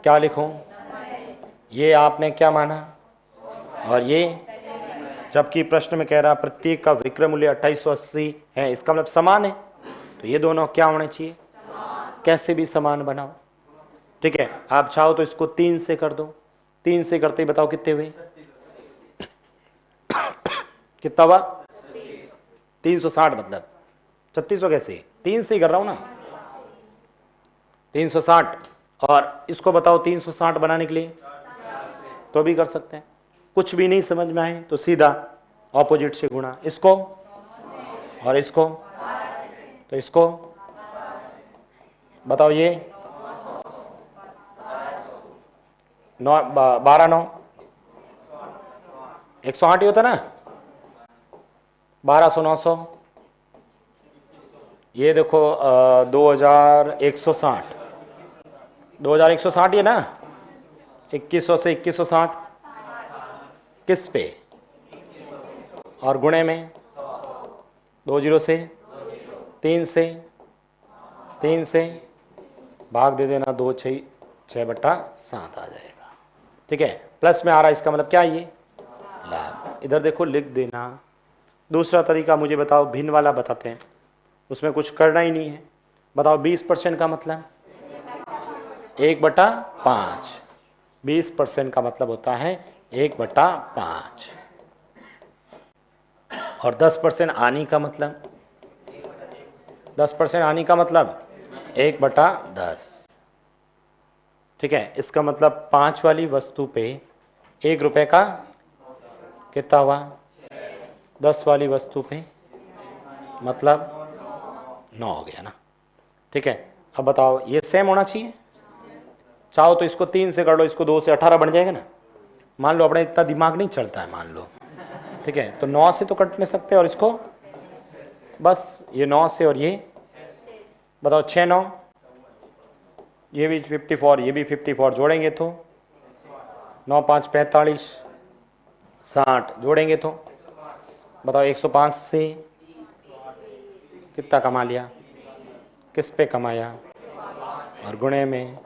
क्या लिखूं, ये आपने क्या माना, और ये, जबकि प्रश्न में कह रहा प्रत्येक का विक्रय मूल्य 2880 है, इसका मतलब समान है, तो ये दोनों क्या होने चाहिए, कैसे भी समान बनाओ, ठीक है। आप चाहो तो इसको 3 से कर दो, 3 से करते ही बताओ कितने हुए, कितना हुआ 360, मतलब 3600 कैसे, 3 से ही कर रहा हूं ना, 360, और इसको बताओ 360 बनाने के लिए तो भी कर सकते हैं, कुछ भी नहीं समझ में आए तो सीधा ऑपोजिट से गुणा, इसको और इसको, तो इसको बताओ, ये 12 9 108 ही होता ना, 1200 900, ये देखो 2160, 2160 ये ना, 2100 से 2160 किस पे, और गुणे में 2 जीरो से, 3 से, 3 से भाग दे देना, 2 6 6/7 आ जाएगा, ठीक है। प्लस में आ रहा है, इसका मतलब क्या है, ये लाभ, इधर देखो लिख देना। दूसरा तरीका मुझे बताओ, भिन्न वाला बताते हैं, उसमें कुछ करना ही नहीं है, बताओ 20% का मतलब 1/5, 20% का मतलब होता है 1/5, और 10% आनी का मतलब, 10% आनी का मतलब 1/10, ठीक है। इसका मतलब 5 वाली वस्तु पे 1 रुपए का कितना हुआ, 10 वाली वस्तु पे मतलब 9 हो गया ना, ठीक है। अब बताओ ये सेम होना चाहिए, चाहो तो इसको 3 से कर लो, इसको 2 से 18 बन जाएगा ना, मान लो अपने इतना दिमाग नहीं चलता है, मान लो, ठीक है, तो 9 से तो कट नहीं सकते, और इसको बस ये 9 से, और ये बताओ 6 9, ये भी 54, ये भी 54, जोड़ेंगे तो 9 5 45 60, जोड़ेंगे तो बताओ 105 से कितना कमा लिया, किस पे कमाया, और गुणे में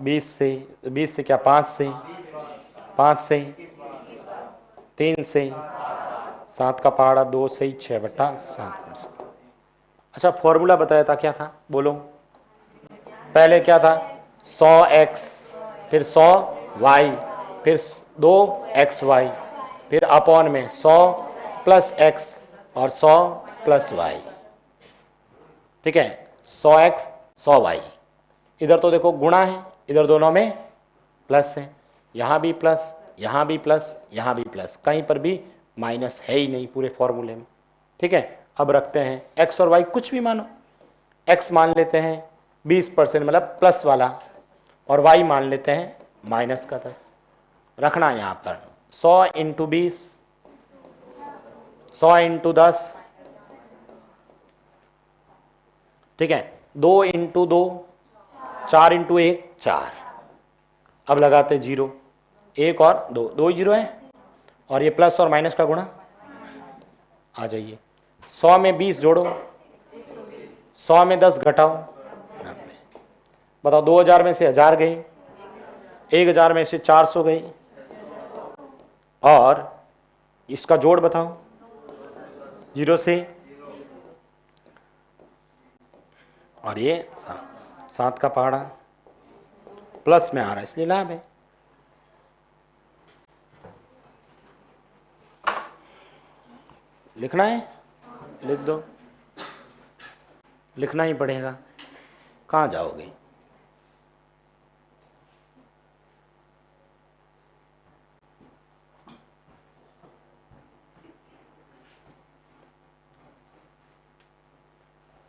20 से, 20 से क्या 5 से, 5 से, 3 से, 7 का पहाड़ा 2 से ही 6/7। अच्छा फॉर्मूला बताया था, क्या था बोलो, पहले क्या था 100x, फिर 100y, फिर 2xy, फिर अपॉन में 100 प्लस x और 100 प्लस y। ठीक है, 100x 100y। इधर तो देखो गुणा है, इधर दोनों में प्लस है, यहाँ भी प्लस, यहाँ भी प्लस, यहाँ भी प्लस, कहीं पर भी माइनस है ही नहीं पूरे फॉर्मूले में। ठीक है, अब रखते हैं x और y कुछ भी मानो, x मान लेते हैं 20% मतलब प्लस वाला, और y मान लेते हैं माइनस का 10। रखना है यहाँ पर 100 इंटू 20, 100 इंटू 10, ठीक है, 2 इंटू 2, 4 इंटू 1 4। अब लगाते 0, 1 और 2, 2 ही 0 है, और ये प्लस और माइनस का गुणा। आ जाइए, 100 में 20 जोड़ो, 100 में 10 घटाओ, 90। बताओ 2000 में से 1000 गए, 1000 में से 400 गई, और इसका जोड़ बताओ 0 से, और ये 7 का पहाड़ा प्लस में आ रहा है इसलिए लाभ है। लिखना है, लिख दो, लिखना ही पड़ेगा, कहाँ जाओगे।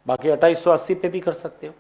बाकी 2880 पे भी कर सकते हो।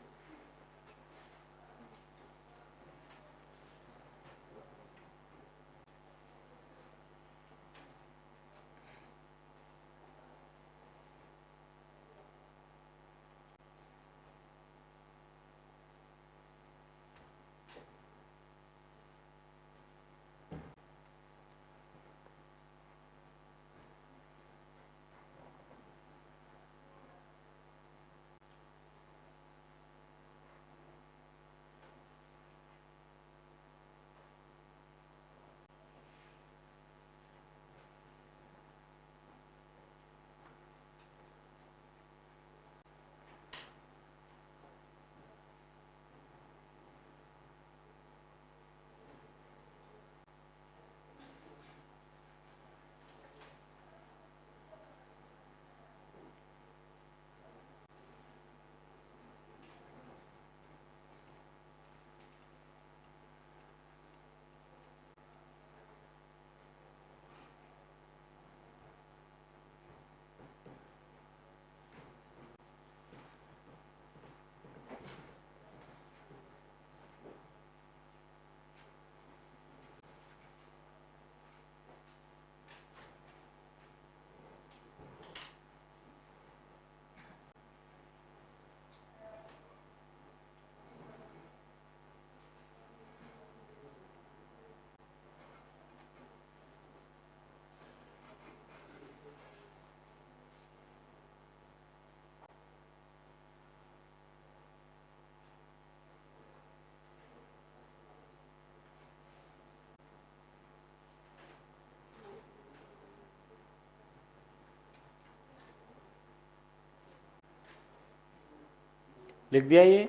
लिख दिया, ये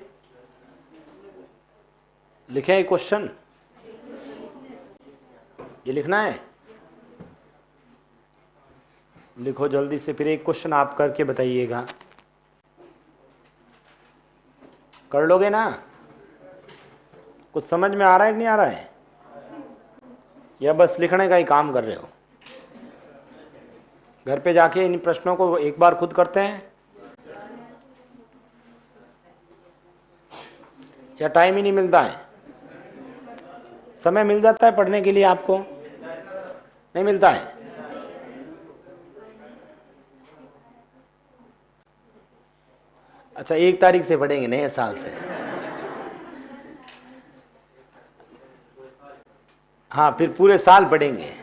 लिखे ये क्वेश्चन, ये लिखना है, लिखो जल्दी से। फिर एक क्वेश्चन आप करके बताइएगा, कर लोगे ना? कुछ समझ में आ रहा है कि नहीं आ रहा है, या बस लिखने का ही काम कर रहे हो? घर पे जाके इन प्रश्नों को एक बार खुद करते हैं, या टाइम ही नहीं मिलता है? समय मिल जाता है पढ़ने के लिए, आपको नहीं मिलता है? अच्छा, 1 तारीख से पढ़ेंगे नए साल से? हाँ, फिर पूरे साल पढ़ेंगे।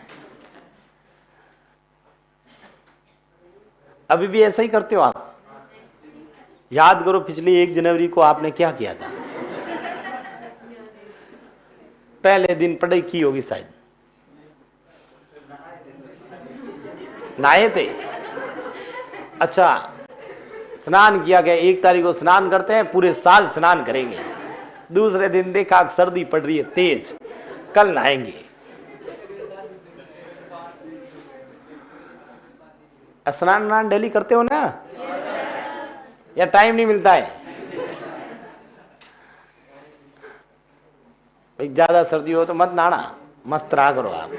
अभी भी ऐसा ही करते हो आप? याद करो पिछली 1 जनवरी को आपने क्या किया था। पहले दिन पढ़ाई की होगी शायद, नहाए थे? अच्छा, स्नान किया गया। 1 तारीख को स्नान करते हैं, पूरे साल स्नान करेंगे। दूसरे दिन देखा सर्दी पड़ रही है तेज, कल नहाएंगे। स्नान वान डेली करते हो ना? या टाइम नहीं मिलता है? भाई ज्यादा सर्दी हो तो मत नहाना, मस्त रहा करो आप।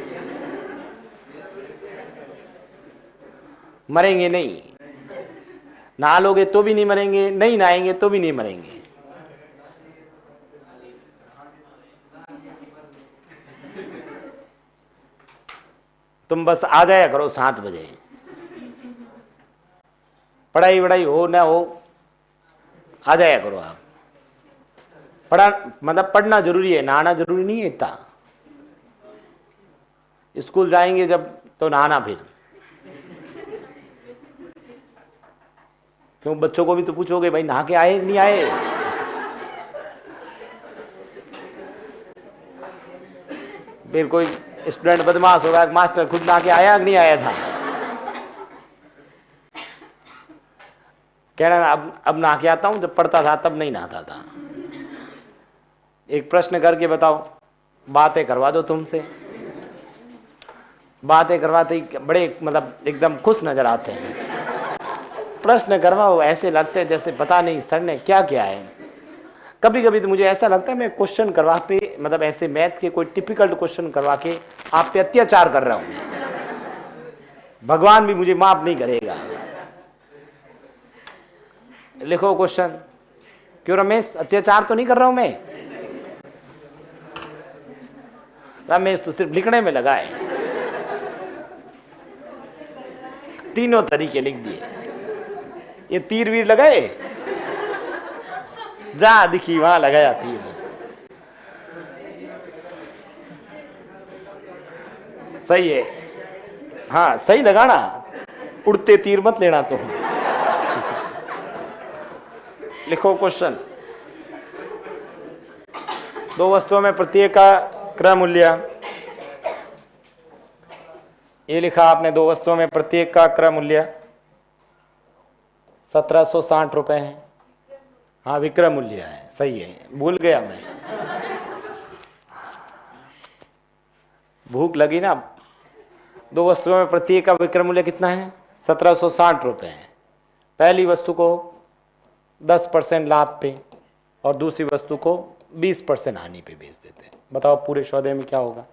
मरेंगे नहीं, नहा लोगे तो भी नहीं मरेंगे, नहीं नहाएंगे तो भी नहीं मरेंगे। तुम बस आ जाया करो 7 बजे, पढ़ाई वढ़ाई हो ना हो आ जाया करो आप। पढ़ा मतलब पढ़ना जरूरी है, नहाना जरूरी नहीं है इतना। स्कूल जाएंगे जब तो नहाना फिर, क्यों बच्चों को भी तो पूछोगे भाई नहा के आए नहीं आए। फिर कोई स्टूडेंट बदमाश होगा, मास्टर खुद नहा के आया कि नहीं आया था, कहना अब नहा के आता हूं, जब पढ़ता था तब नहीं नहाता था। एक प्रश्न करके बताओ, बातें करवा दो तुमसे, बातें करवाते ही बड़े मतलब एकदम खुश नजर आते हैं। प्रश्न करवाओ, ऐसे लगते हैं जैसे पता नहीं सर ने क्या किया है। कभी कभी तो मुझे ऐसा लगता है मैं क्वेश्चन करवा पे मतलब ऐसे मैथ के कोई टिपिकल क्वेश्चन करवा के आप पे अत्याचार कर रहा हूं। भगवान भी मुझे माफ नहीं करेगा। लिखो क्वेश्चन। क्यों रमेश, अत्याचार तो नहीं कर रहा हूं मैं? रमेश तो सिर्फ लिखने में लगा है, तीनों तरीके लिख दिए। ये तीर वीर लगाए, जहां दिखी वहां लगाया तीर। सही है, हाँ सही लगाना, उड़ते तीर मत लेना तुम। लिखो क्वेश्चन। 2 वस्तुओं में प्रत्येक का क्रय मूल्य, ये लिखा आपने 2 वस्तुओं में प्रत्येक का क्रय मूल्य 1760 रुपए है। हाँ विक्रय मूल्य है, सही है, भूल गया मैं, भूख लगी ना। 2 वस्तुओं में प्रत्येक का विक्रय मूल्य कितना है? 1760 रुपए है। पहली वस्तु को 10% लाभ पे और दूसरी वस्तु को 20% हानि पे बेच देते हैं। बताओ पूरे सौदे में क्या होगा?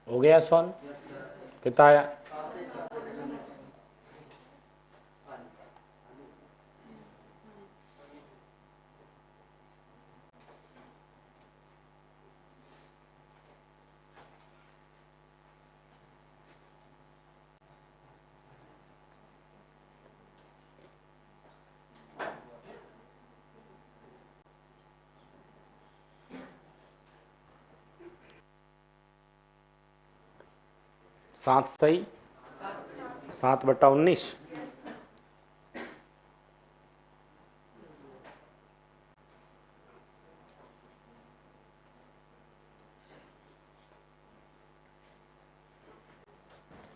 हो गया सॉल्व? कितना आया? सात सही 7/19।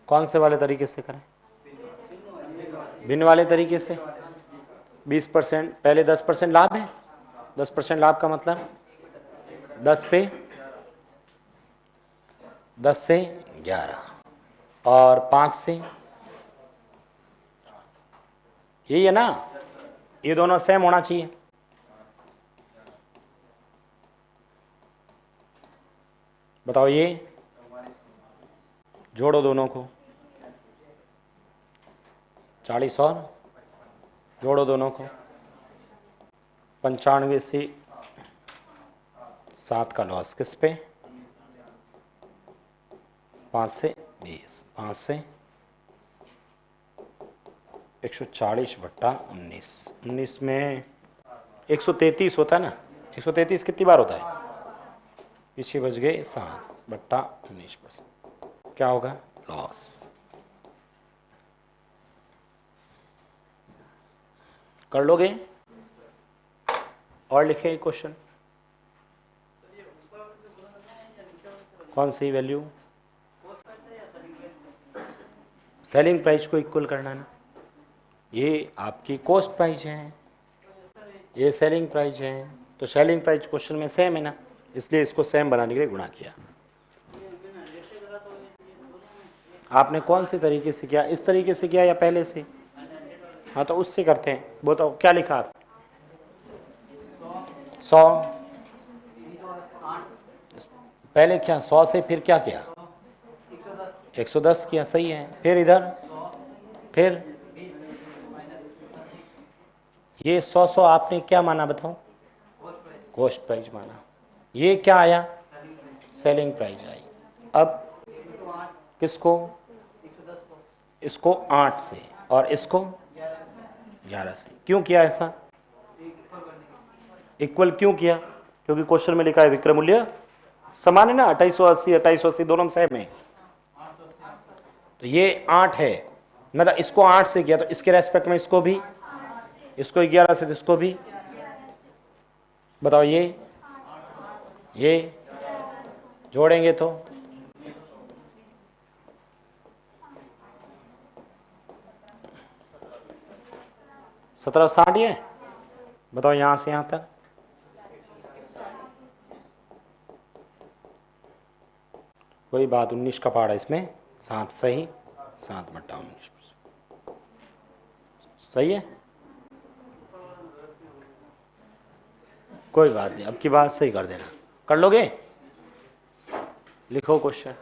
कौन से वाले तरीके से करें? भिन्न वाले तरीके से। 20% पहले 10% लाभ है। 10% लाभ का मतलब 10 पे 10 से 11 और 5 से, यही है ना? ये दोनों सेम होना चाहिए। बताओ, ये जोड़ो दोनों को, 40 और जोड़ो दोनों को, 95 से 7 का लॉस किस पे? 5 से 20, 5 से 140/19। 19 में 133 होता है ना? 133 कितनी बार होता है? पीछे बच गए 7/19%। क्या होगा? लॉस। कर लोगे? और लिखे क्वेश्चन। कौन सी वैल्यू? सेलिंग प्राइस को इक्वल करना है ना। ये आपकी कॉस्ट प्राइस है, ये सेलिंग प्राइस है, तो सेलिंग प्राइस क्वेश्चन में सेम है ना, इसलिए इसको सेम बनाने के लिए गुणा किया। आपने कौन से तरीके से किया? इस तरीके से किया या पहले से? हाँ, तो उससे करते हैं। बताओ क्या लिखा आप? 100 पहले क्या? 100 से फिर क्या किया? 110 किया, सही है। फिर इधर, फिर ये 100 आपने क्या माना? बताओ, कॉस्ट प्राइस माना। ये क्या आया? Selling price I. अब किसको? इसको 8 से और इसको 11 से। क्यों किया ऐसा? इक्वल क्यों किया? क्योंकि क्वेश्चन में लिखा है विक्रय मूल्य समान है ना। 2880 2880 दोनों सेम है, तो ये 8 है, मतलब इसको 8 से किया, तो इसके रेस्पेक्ट में इसको भी, इसको 11 से, तो इसको भी। बताओ, ये जोड़ेंगे तो 1760 है। बताओ यहां से यहां तक कोई बात, 19 का पहाड़ है इसमें, 7 सही 7/19%। सही है, कोई बात नहीं, अब की बात सही कर देना। कर लोगे? लिखो क्वेश्चन।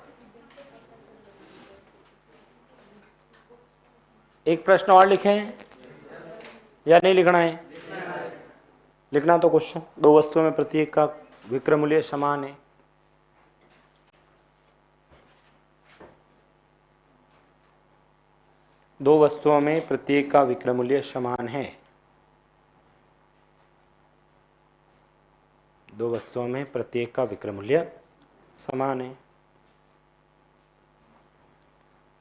एक प्रश्न और लिखें या नहीं लिखना है? लिखना तो क्वेश्चन। दो वस्तुओं में प्रत्येक का विक्रय मूल्य समान है। दो वस्तुओं में प्रत्येक का विक्रय मूल्य समान है। दो वस्तुओं में प्रत्येक का विक्रय मूल्य समान है।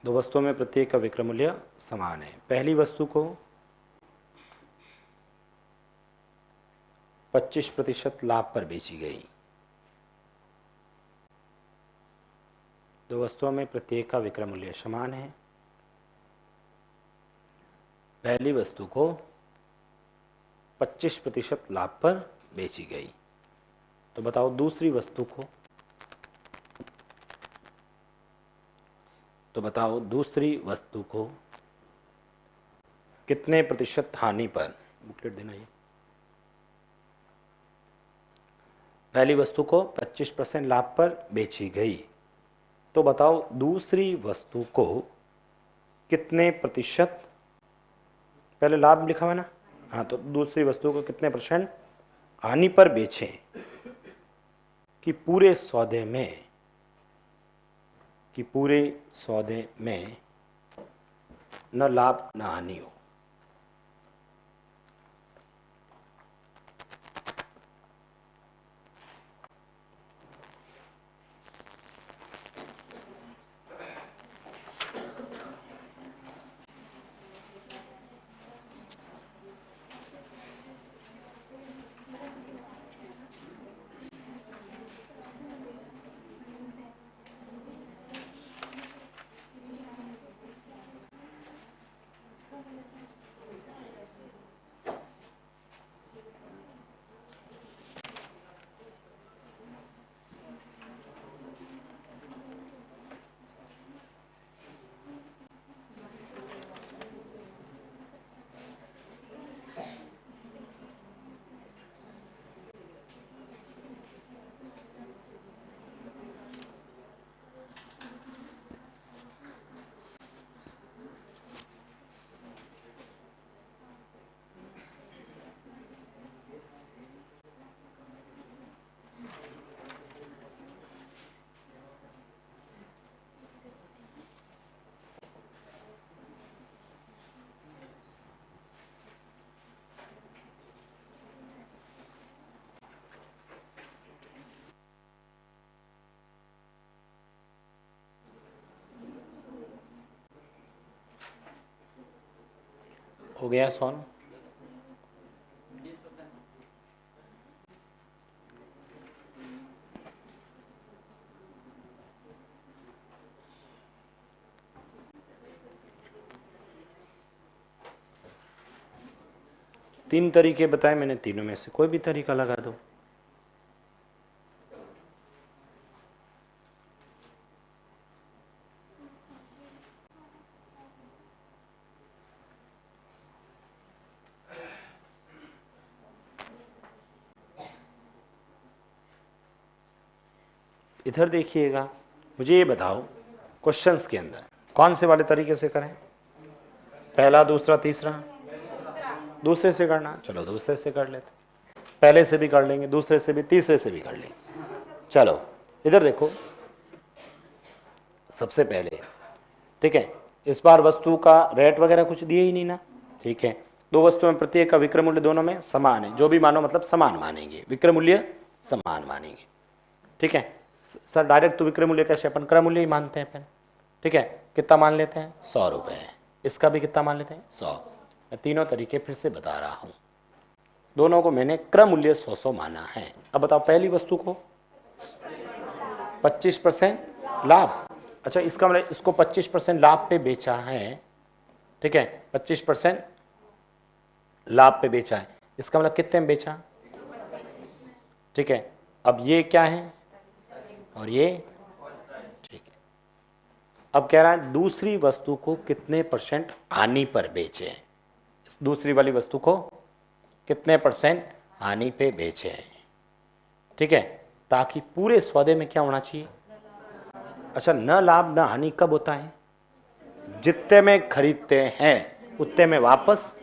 दो वस्तुओं में प्रत्येक का विक्रय मूल्य समान है। पहली वस्तु को 25% लाभ पर बेची गई। दो वस्तुओं में प्रत्येक का विक्रय मूल्य समान है। पहली वस्तु को 25% लाभ पर बेची गई। तो बताओ दूसरी वस्तु को, दूसरी वस्तु को कितने प्रतिशत हानि पर? बुकलेट देना। ये पहली वस्तु को 25% लाभ पर बेची गई, तो बताओ दूसरी वस्तु को कितने प्रतिशत, पहले लाभ लिखा हुआ है ना, हाँ, तो दूसरी वस्तु को कितने % हानि पर बेचें कि पूरे सौदे में न लाभ न हानि हो। हो गया सोन? तीन तरीके बताए मैंने, तीनों में से कोई भी तरीका लगा दो। इधर देखिएगा, मुझे ये बताओ क्वेश्चंस के अंदर कौन से वाले तरीके से करें, पहला, दूसरा, तीसरा? दूसरे से करना, चलो दूसरे से कर लेते, पहले से भी कर लेंगे, दूसरे से भी, तीसरे से भी कर लेंगे। चलो इधर देखो, सबसे पहले, ठीक है, इस बार वस्तु का रेट वगैरह कुछ दिए ही नहीं ना, ठीक है। दो वस्तुओं में प्रत्येक का विक्रय मूल्य दोनों में समान है, जो भी मानो मतलब समान मानेंगे, विक्रय मूल्य समान मानेंगे, ठीक है। सर डायरेक्ट तो विक्रय मूल्य कैसे, अपन क्रय मूल्य ही मानते हैं अपन, ठीक है। कितना मान लेते हैं? 100 रुपये। इसका भी कितना मान लेते हैं? 100। मैं तीनों तरीके फिर से बता रहा हूं, दोनों को मैंने क्रय मूल्य 100 माना है। अब बताओ पहली वस्तु को 25% लाभ, अच्छा इसका मतलब इसको 25% लाभ पे बेचा है, ठीक है, 25% लाभ पे बेचा है, इसका मतलब कितने में बेचा, ठीक है। अब ये क्या है और ये, ठीक है। अब कह रहा है दूसरी वस्तु को कितने % हानि पर बेचे, दूसरी वाली वस्तु को कितने % हानि पे बेचे, ठीक है, ताकि पूरे सौदे में क्या होना चाहिए, अच्छा न लाभ न हानि कब होता है, जितने में खरीदते हैं उतने में वापस,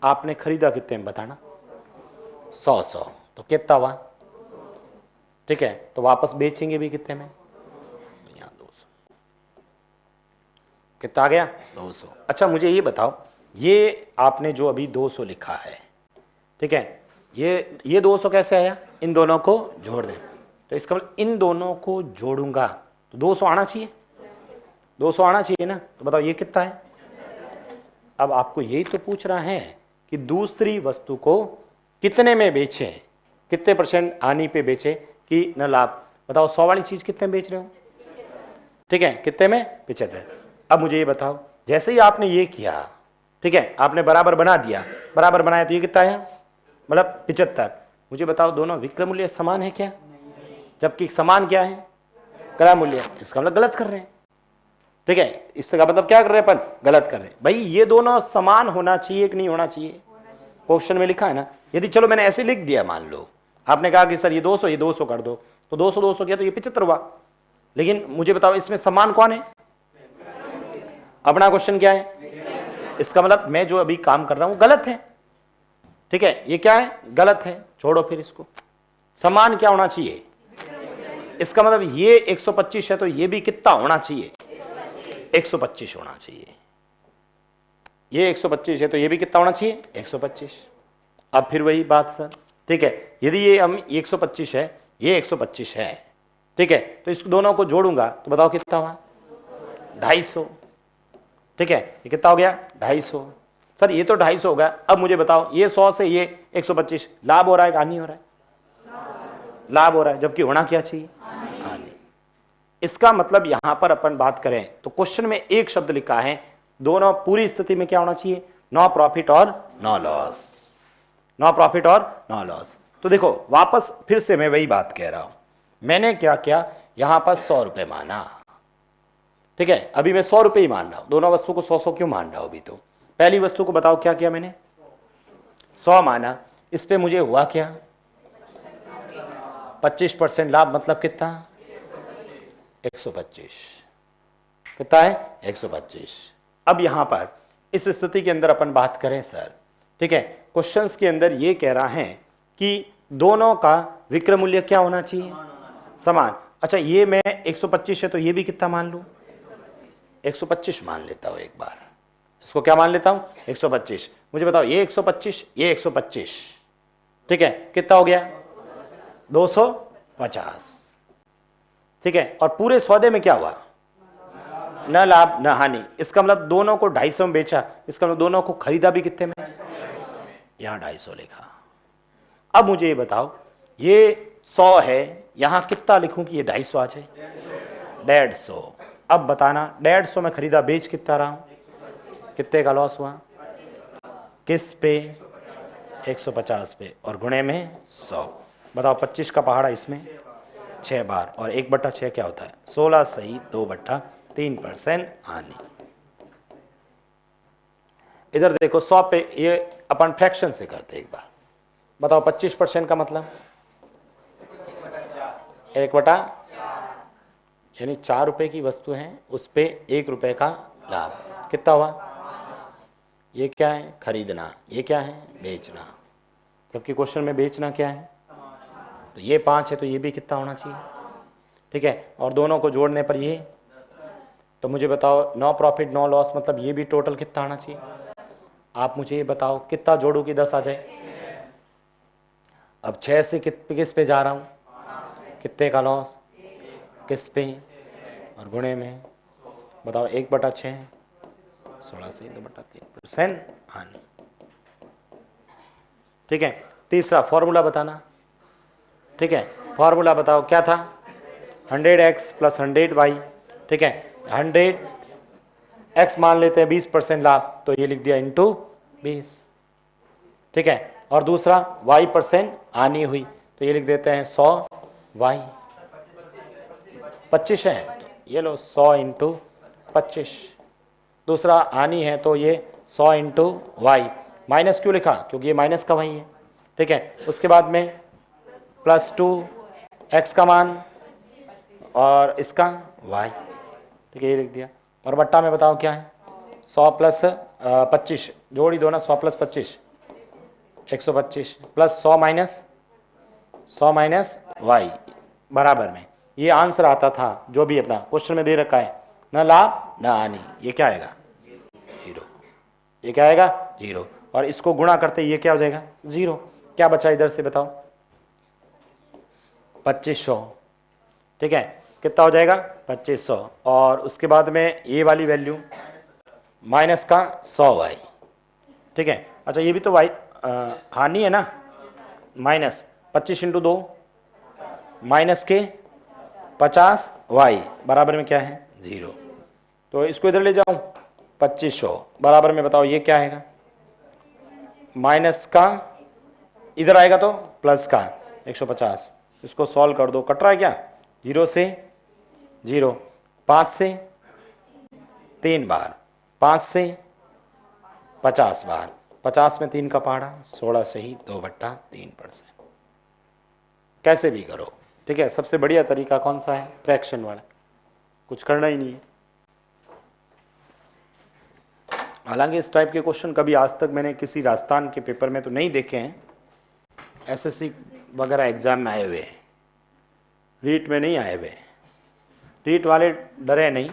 आपने खरीदा कितने में बताना, 100, तो कितना हुआ, ठीक है, तो वापस बेचेंगे भी कितने में, यहाँ 200, कितना आ गया, 200। अच्छा मुझे ये बताओ, ये आपने जो अभी 200 लिखा है, ठीक है, ये 200 कैसे आया, इन दोनों को जोड़ दें, तो इसका मतलब इन दोनों को जोड़ूंगा तो 200 आना चाहिए, 200 आना चाहिए ना, तो बताओ ये कितना है। अब आपको यही तो पूछ रहा है कि दूसरी वस्तु को कितने में बेचे, कितने % हानि पे बेचे कि न लाभ, बताओ 100 वाली चीज कितने में बेच रहे हो, ठीक है, कितने में, 75। अब मुझे ये बताओ, जैसे ही आपने ये किया, ठीक है, आपने बराबर बना दिया, बराबर बनाया तो ये कितना आया, मतलब 75। मुझे बताओ दोनों विक्रय मूल्य समान है क्या, जबकि समान क्या है, क्रय मूल्य, इसका मतलब गलत कर रहे हैं, ठीक है, इसका मतलब क्या कर रहे हैं अपन, गलत कर रहे हैं। भाई ये दोनों समान होना चाहिए कि नहीं होना चाहिए, क्वेश्चन में लिखा है ना। यदि चलो मैंने ऐसे लिख दिया, मान लो आपने कहा कि सर ये 200 कर दो, तो 200 किया तो ये 75 हुआ, लेकिन मुझे बताओ इसमें समान कौन है? अपना क्वेश्चन क्या है? इसका मतलब मैं जो अभी काम कर रहा हूं गलत है, ठीक है, ये क्या है? गलत है, छोड़ो फिर इसको। समान क्या होना चाहिए? इसका मतलब ये 125 है तो ये भी कितना होना चाहिए? 125 होना चाहिए। ये 125 है तो ये भी कितना होना चाहिए? 125। अब फिर वही बात सर, ठीक है, यदि ये हम 125 है, ये 125 है, ठीक है, तो इस दोनों को जोड़ूंगा तो बताओ कितना हुआ? 250। ठीक है, ये कितना हो गया? 250। सर ये तो 250 होगा। अब मुझे बताओ ये 100 से ये 125 लाभ हो रहा है कि हानि हो रहा है? लाभ हो रहा है, जबकि होना क्या चाहिए? हानि। इसका मतलब यहां पर अपन बात करें तो क्वेश्चन में एक शब्द लिखा है, दोनों पूरी स्थिति में क्या होना चाहिए? नो प्रॉफिट और नो लॉस। नो प्रॉफिट और नो लॉस। तो देखो वापस फिर से मैं वही बात कह रहा हूं, मैंने क्या किया, यहां पर 100 रुपए माना, ठीक है, अभी मैं 100 रुपए ही मान रहा हूं, दोनों वस्तु को 100 क्यों मान रहा हूं? अभी तो पहली वस्तु को बताओ क्या किया मैंने? 100 माना, इस पे मुझे हुआ क्या? 25% लाभ, मतलब कितना? 125। कितना है? 125। अब यहां पर इस स्थिति के अंदर अपन बात करें सर, ठीक है, क्वेश्चंस के अंदर ये कह रहा है कि दोनों का विक्रय मूल्य क्या होना चाहिए? समान। अच्छा ये मैं 125 है तो ये भी कितना मान लूं? 125 मान लेता हूं एक बार, इसको क्या मान लेता हूं? 125। मुझे बताओ ये 125, ये 125, ठीक है, कितना हो गया? 250। ठीक है, और पूरे सौदे में क्या हुआ? न लाभ न हानि। इसका मतलब दोनों को 250 में बेचा, इसका मतलब दोनों को खरीदा भी कितने में? यहां 250 लिखा। अब मुझे ये बताओ ये 100 है, यहां कितना लिखूं कि ये 250 आ जाए? 150। अब बताना 150 में खरीदा, बेच कितना रहा हूं? कितने का लॉस हुआ? किस पे? 150 पे, और गुणे में 100। बताओ 25 का पहाड़ा इसमें 6 बार, और 1/6 क्या होता है? 16 सही 2/3% हानि। इधर देखो 100 पे, ये अपन फ्रैक्शन से करते एक बार, बताओ 25% का मतलब 1/, यानी 4 रुपए की वस्तु है, उस पे 1 रुपए का लाभ, कितना हुआ? ये क्या है? खरीदना। ये क्या है? बेचना। जबकि क्वेश्चन में बेचना क्या है? तो ये 5 है तो ये भी कितना होना चाहिए? ठीक है, और दोनों को जोड़ने पर ये, तो मुझे बताओ नो प्रॉफिट नो लॉस, मतलब ये भी टोटल कितना आना चाहिए? आप मुझे ये बताओ कितना जोड़ू कि 10 आ जाए? अब 6 से किस पे जा रहा हूँ? कितने का लॉस? किस पे? और गुणे में, बताओ 1/6, 16 से 2/3% हानि। ठीक है, तीसरा फॉर्मूला बताना, ठीक है, फॉर्मूला बताओ क्या था? 100x + 100y, ठीक है, 100x मान लेते हैं 20% लाभ, तो ये लिख दिया इंटू 20, ठीक है, और दूसरा y% हानि हुई तो ये लिख देते हैं 100y। 25 है तो ये लो 100 इंटू 25। दूसरा हानि है तो ये 100 इंटू वाई। माइनस क्यों लिखा? क्योंकि ये माइनस का वही है, ठीक है। उसके बाद में +2 x का मान और इसका y, ठीक है, ये लिख दिया। और बट्टा में बताओ क्या है? 100 + 25, जोड़ ही दो ना, 100 + 25 125 प्लस 100 माइनस y बराबर में, ये आंसर आता था जो भी अपना क्वेश्चन में दे रखा है, न लाभ न हानि। ये क्या आएगा? 0। ये क्या आएगा? 0। और इसको गुणा करते ये क्या हो जाएगा? 0। क्या बचा इधर से बताओ? 2500, ठीक है, कितना हो जाएगा? 2500। और उसके बाद में ये वाली वैल्यू माइनस का 100y, ठीक है। अच्छा ये भी तो y हानि है ना, माइनस 25 × 2 माइनस के 50y बराबर में क्या है? 0। तो इसको इधर ले जाऊं, 2500 बराबर में बताओ ये क्या आएगा? माइनस का इधर आएगा तो प्लस का 150। इसको सॉल्व कर दो, कट रहा है क्या? 0 से 0, 5 से 3 बार, 5 से 50 बार, 50 में 3 का पहाड़ा, 16 से ही 2/3%। कैसे भी करो, ठीक है। सबसे बढ़िया तरीका कौन सा है? फ्रैक्शन वाला। कुछ करना ही नहीं है। हालांकि इस टाइप के क्वेश्चन कभी आज तक मैंने किसी राजस्थान के पेपर में तो नहीं देखे हैं, एसएससी वगैरह एग्जाम में आए हुए हैं, रीट में नहीं आए हुए। रीट वाले डरे नहीं,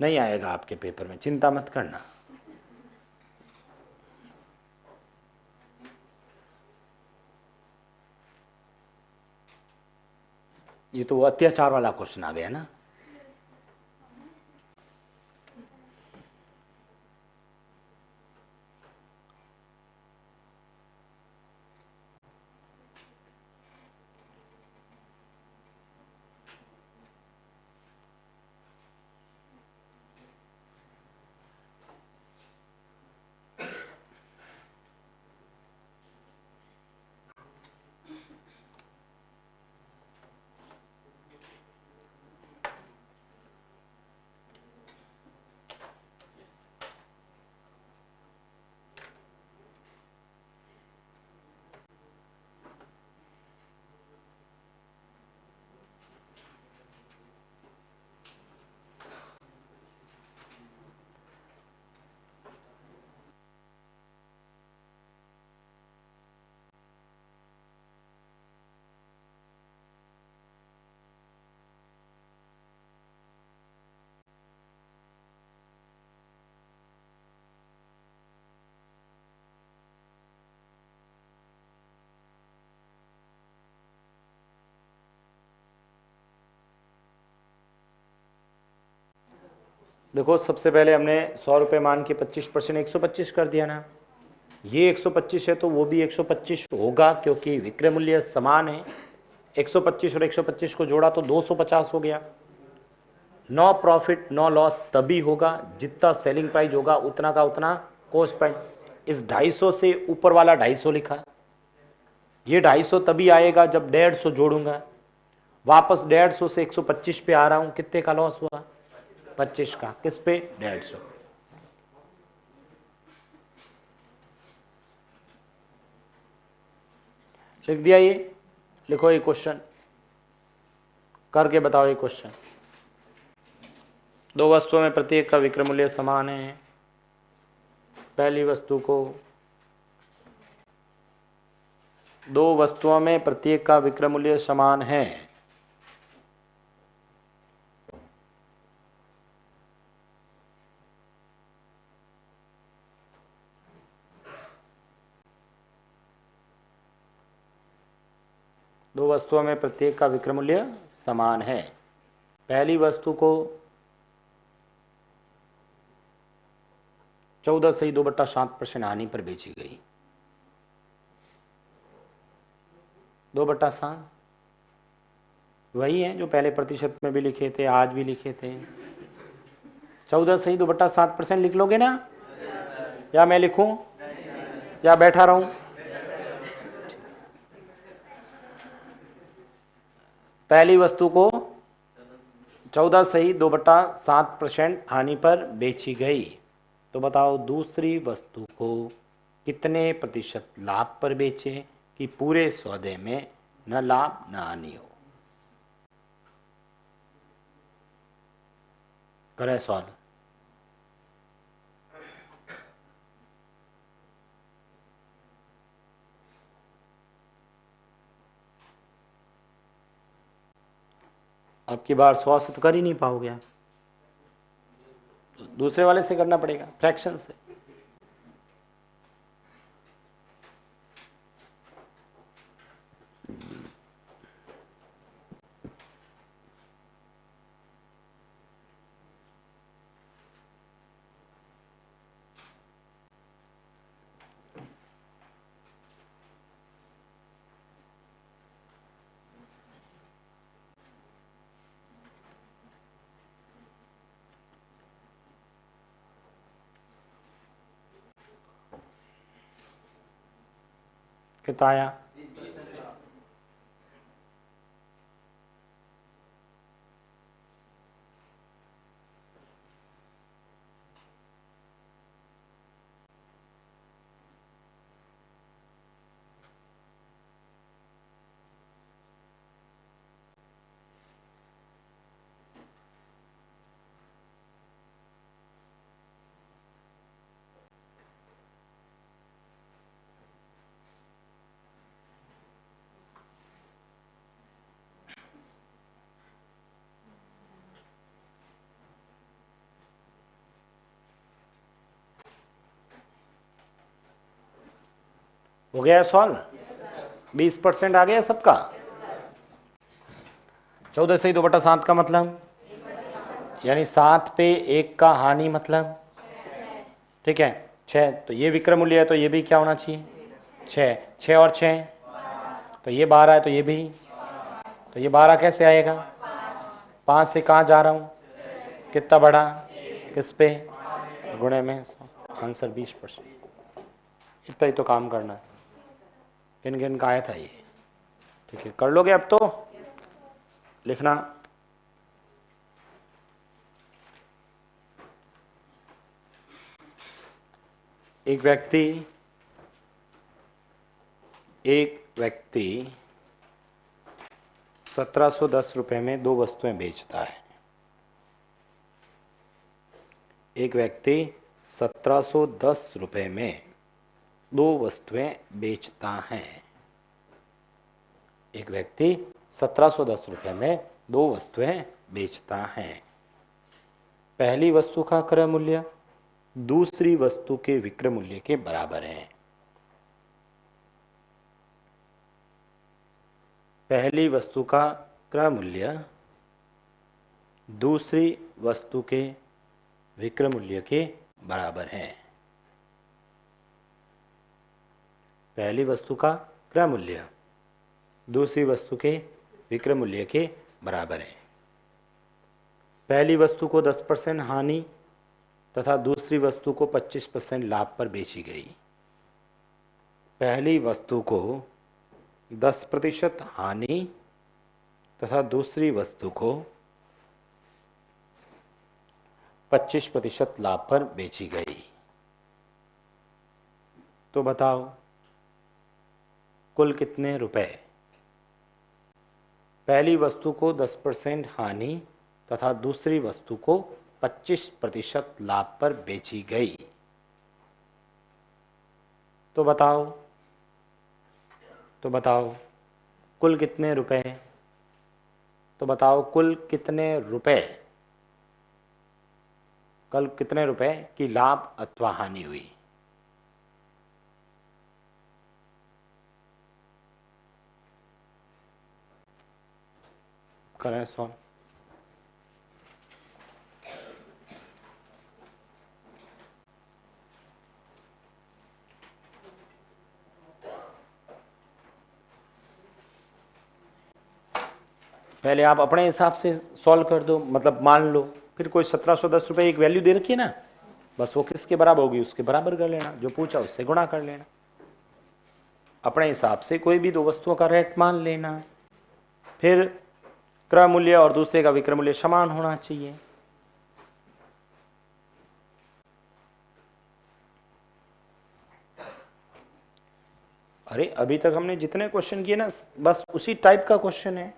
नहीं आएगा आपके पेपर में, चिंता मत करना। ये तो वो अत्याचार वाला क्वेश्चन आ गया ना। देखो सबसे पहले हमने 100 रुपये मान के 25% 125 कर दिया ना। ये 125 है तो वो भी 125 होगा, क्योंकि विक्रय मूल्य समान है। 125 और 125 को जोड़ा तो 250 हो गया। नो प्रॉफिट नो लॉस तभी होगा जितना सेलिंग प्राइस होगा उतना का उतना कॉस्ट प्राइस। इस 250 से ऊपर वाला 250 लिखा, ये 250 तभी आएगा जब 150 जोड़ूंगा। वापस 150 से 125 पे आ रहा हूं, कितने का लॉस हुआ? 25 का। किस पे? 150। लिख दिया ये? लिखो ये क्वेश्चन करके बताओ। ये क्वेश्चन, दो वस्तुओं में प्रत्येक का विक्रय मूल्य समान है। पहली वस्तु को, दो वस्तुओं में प्रत्येक का विक्रय मूल्य समान है। दो वस्तुओं में प्रत्येक का विक्रय मूल्य समान है। पहली वस्तु को 14.2/7% हानि पर बेची गई। 2/7 वही है जो पहले प्रतिशत में भी लिखे थे, आज भी लिखे थे। 14.2/7% लिख लोगे ना? या मैं लिखूं या बैठा रहूं? पहली वस्तु को 14.2/7% हानि पर बेची गई। तो बताओ दूसरी वस्तु को कितने प्रतिशत लाभ पर बेचे कि पूरे सौदे में न लाभ न हानि हो। करें सॉल्व। अब की बार 100 से तो कर ही नहीं पाओगे आप, दूसरे वाले से करना पड़ेगा, फ्रैक्शन से। कितना आया? हो गया सॉल्व? 20% आ गया सबका? 14 से 2/7 का मतलब यानी 7 पे 1 का हानि मतलब, ठीक है 6। तो ये विक्रम मूल्य है तो ये भी क्या होना चाहिए 6। 6 और 6 तो ये 12 है, तो ये भी, तो ये 12 कैसे आएगा? 5 से कहाँ जा रहा हूँ, कितना बढ़ा, किस पे, गुणे में 100। आंसर 20%। इतना ही तो काम करना है। किन किन का आया था ये? ठीक है, कर लोगे अब तो? लिखना, एक व्यक्ति 1710 रुपए में 2 वस्तुएं बेचता है। एक व्यक्ति 1710 रुपए में 2 वस्तुएं बेचता है। एक व्यक्ति 1710 रुपए में 2 वस्तुएं बेचता है। पहली वस्तु का क्रय मूल्य दूसरी वस्तु के विक्रय मूल्य के बराबर है। पहली वस्तु का क्रय मूल्य दूसरी वस्तु के विक्रय मूल्य के बराबर है। पहली वस्तु का क्रय मूल्य दूसरी वस्तु के विक्रय मूल्य के बराबर है। पहली वस्तु को 10% हानि तथा दूसरी वस्तु को 25% लाभ पर बेची गई। पहली वस्तु को 10% हानि तथा दूसरी वस्तु को 25% लाभ पर बेची गई। तो बताओ कुल कितने रुपए? पहली वस्तु को 10% हानि तथा दूसरी वस्तु को 25% लाभ पर बेची गई। तो बताओ कुल कितने रुपए? तो बताओ कुल कितने रुपए, कल कितने रुपए की लाभ अथवा हानि हुई? करें सॉल्व। पहले आप अपने हिसाब से सॉल्व कर दो, मतलब मान लो फिर कोई 1710 रुपए एक वैल्यू दे रखी है ना, बस वो किसके बराबर होगी उसके बराबर कर लेना, जो पूछा उससे गुणा कर लेना। अपने हिसाब से कोई भी 2 वस्तुओं का रेट मान लेना, फिर क्रय मूल्य और दूसरे का विक्रय मूल्य समान होना चाहिए। अरे अभी तक हमने जितने क्वेश्चन किए ना बस उसी टाइप का क्वेश्चन है।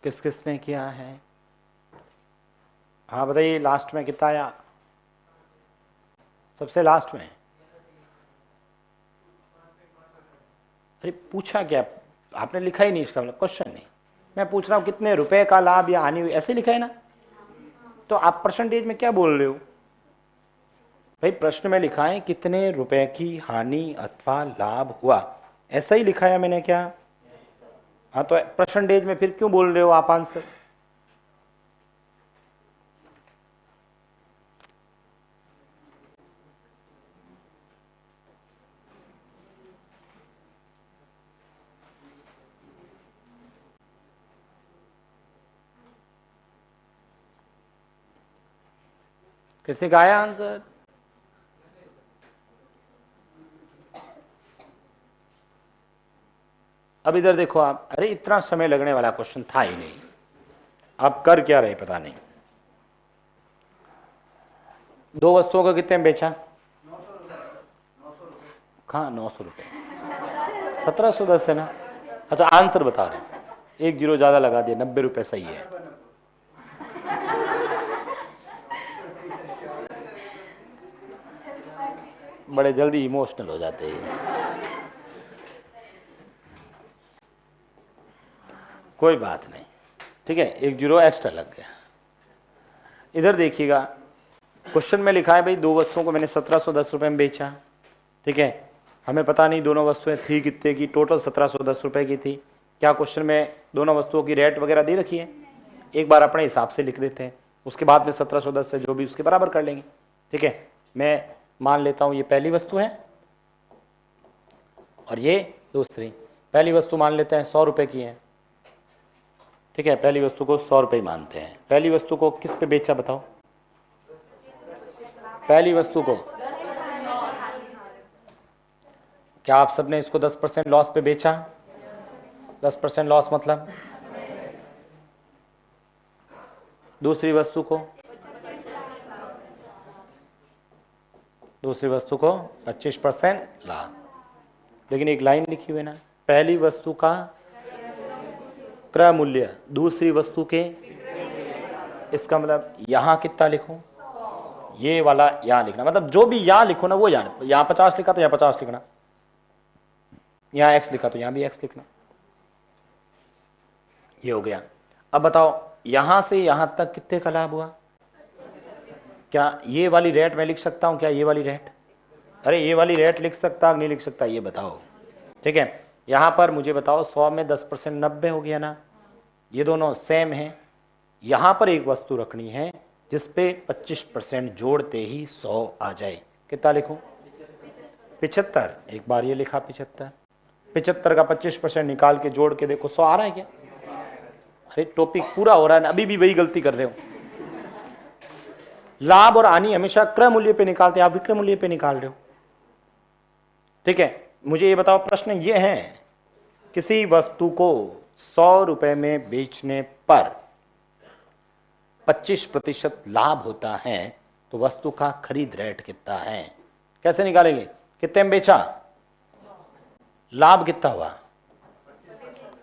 किस किसने किया है? हाँ बताइए, लास्ट में कितना आया? सबसे लास्ट में? अरे पूछा क्या आपने? लिखा ही नहीं इसका मतलब, क्वेश्चन नहीं। मैं पूछ रहा हूँ कितने रुपए का लाभ या हानि हुई, ऐसे लिखा है ना। तो आप परसेंटेज में क्या बोल रहे हो भाई? प्रश्न में लिखा है कितने रुपए की हानि अथवा लाभ हुआ, ऐसा ही लिखा है मैंने क्या? हाँ, तो परसेंटेज में फिर क्यों बोल रहे हो आप आंसर? किसी का आया आंसर? अब इधर देखो आप, अरे इतना समय लगने वाला क्वेश्चन था ही नहीं, आप कर क्या रहे पता नहीं। दो वस्तुओं को कितने में बेचा? कहाँ 900 रुपये? 1710 है ना। अच्छा आंसर बता रहे हैं, 1 जीरो ज्यादा लगा दिया, 90 रुपये सही है। बड़े जल्दी इमोशनल हो जाते हैं। कोई बात नहीं, ठीक है, 1 जीरो एक्स्ट्रा लग गया। इधर देखिएगा, क्वेश्चन में लिखा है भाई दो वस्तुओं को मैंने 1710 रुपये में बेचा, ठीक है। हमें पता नहीं दोनों वस्तुएं थी कितने की, टोटल 1710 रुपये की थी। क्या क्वेश्चन में दोनों वस्तुओं की रेट वगैरह दे रखी है? एक बार अपने हिसाब से लिख देते हैं, उसके बाद में 1710 से जो भी उसके बराबर कर लेंगे, ठीक है। मैं मान लेता हूं ये पहली वस्तु है और ये दूसरी। पहली वस्तु मान लेते हैं 100 रुपये की है, ठीक है। पहली वस्तु को 100 रुपये मानते हैं। पहली वस्तु को किस पे बेचा बताओ? पहली वस्तु को, क्या आप सबने इसको 10% लॉस पे बेचा? 10% लॉस मतलब दूसरी वस्तु को, दूसरी वस्तु को 25% लाभ। लेकिन एक लाइन लिखी हुई है ना, पहली वस्तु का क्रय मूल्य दूसरी वस्तु के, इसका मतलब यहां कितना लिखूं? ये वाला यहां लिखना, मतलब जो भी यहां लिखो ना वो यहां 50 लिखा तो यहां 50 लिखना, यहां x लिखा तो यहां भी x लिखना। ये हो गया। अब बताओ यहां से यहां तक कितने का लाभ हुआ? क्या ये वाली रेट मैं लिख सकता हूं? क्या ये वाली रेट? अरे ये वाली रेट लिख सकता नहीं लिख सकता ये बताओ, ठीक है। यहां पर मुझे बताओ 100 में 10% 90 हो गया ना, ये दोनों सेम है। यहां पर एक वस्तु रखनी है जिसपे 25% जोड़ते ही 100 आ जाए। कितना लिखूं? 75। एक बार ये लिखा 75, 75 का 25% निकाल के जोड़ के देखो 100 आ रहा है क्या? अरे टॉपिक पूरा हो रहा है ना, अभी भी वही गलती कर रहे हो। लाभ और हानि हमेशा क्रय मूल्य पे निकालते हैं, आप विक्रय मूल्य पे निकाल रहे हो, ठीक है। मुझे ये बताओ, प्रश्न ये है, किसी वस्तु को 100 रुपए में बेचने पर 25% लाभ होता है तो वस्तु का खरीद रेट कितना है? कैसे निकालेंगे? कितने में बेचा, लाभ कितना हुआ,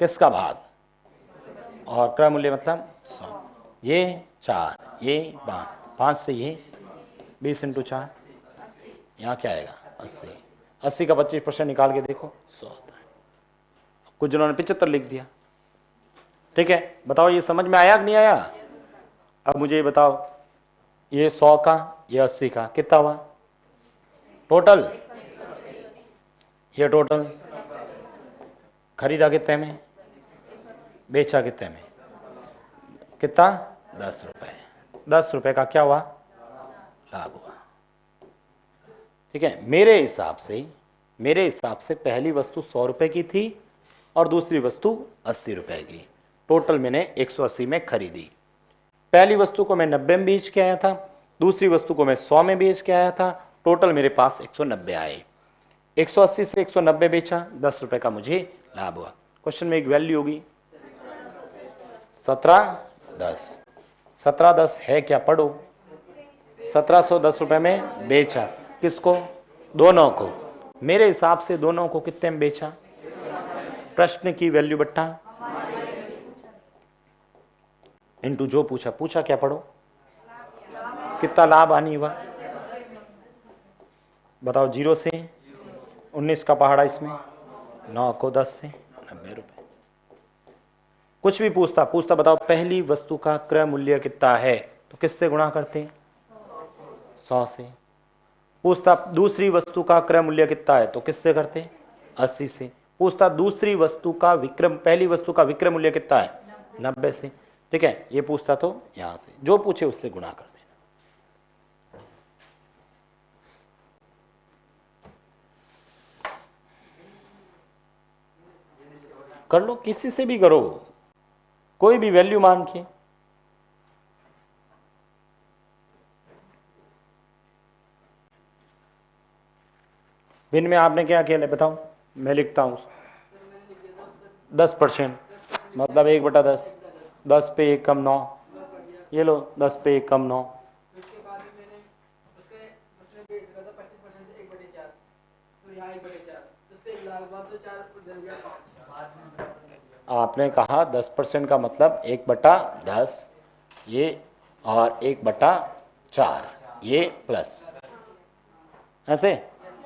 किसका भाग, और क्रय मूल्य मतलब 100। ये 4, ये 5 से ये 20 × 4, यहाँ क्या आएगा 80। 80 का 25% निकाल के देखो 100 होता है। कुछ जिन्होंने 75 लिख दिया, ठीक है। बताओ ये समझ में आया कि नहीं आया? अब मुझे ये बताओ, ये 100 का, ये 80 का, कितना हुआ टोटल? ये टोटल खरीदा कितने में, बेचा कितने में? कितना? 10 रुपए। 10 रुपए का क्या हुआ? लाभ हुआ, ठीक है। मेरे हिसाब से पहली वस्तु 100 रुपए की थी और दूसरी वस्तु 80 रुपए की। टोटल मैंने 180 में खरीदी। पहली वस्तु को मैं 90 में बेच के आया था, दूसरी वस्तु को मैं 100 में बेच के आया था। टोटल मेरे पास 190 आए। 180 से 190 बेचा, 10 रुपए का मुझे लाभ हुआ। क्वेश्चन में एक वैल्यू होगी 1710। 1710 है क्या? पढ़ो। 1710 रुपए में बेचा, किसको? दोनों को। मेरे हिसाब से दोनों को कितने में बेचा? प्रश्न की वैल्यू बट्टा इनटू जो पूछा क्या? पढ़ो। कितना लाभ हानि हुआ बताओ? 0 से 19 का पहाड़ा, इसमें 9 को 10 से 90 रुपए। कुछ भी पूछता बताओ पहली वस्तु का क्रय मूल्य कितना है तो किससे गुणा करते हैं? 100 से। पूछता दूसरी वस्तु का क्रय मूल्य कितना है तो किससे करते हैं? 80 से। पूछता दूसरी वस्तु का विक्रम, पहली वस्तु का विक्रय मूल्य कितना है 90 से, ठीक है, ये पूछता तो यहां से जो पूछे उससे गुणा कर देना। कर लो, किसी से भी करो, कोई भी वैल्यू मान के। भिन्न में आपने क्या किया बताओ, मैं लिखता हूं 10%, मतलब 1/10, 10 पे 1 कम 9, ये लो 10 पे 1 कम 9। आपने कहा 10% का मतलब 1/10 ये और 1/4 ये प्लस, ऐसे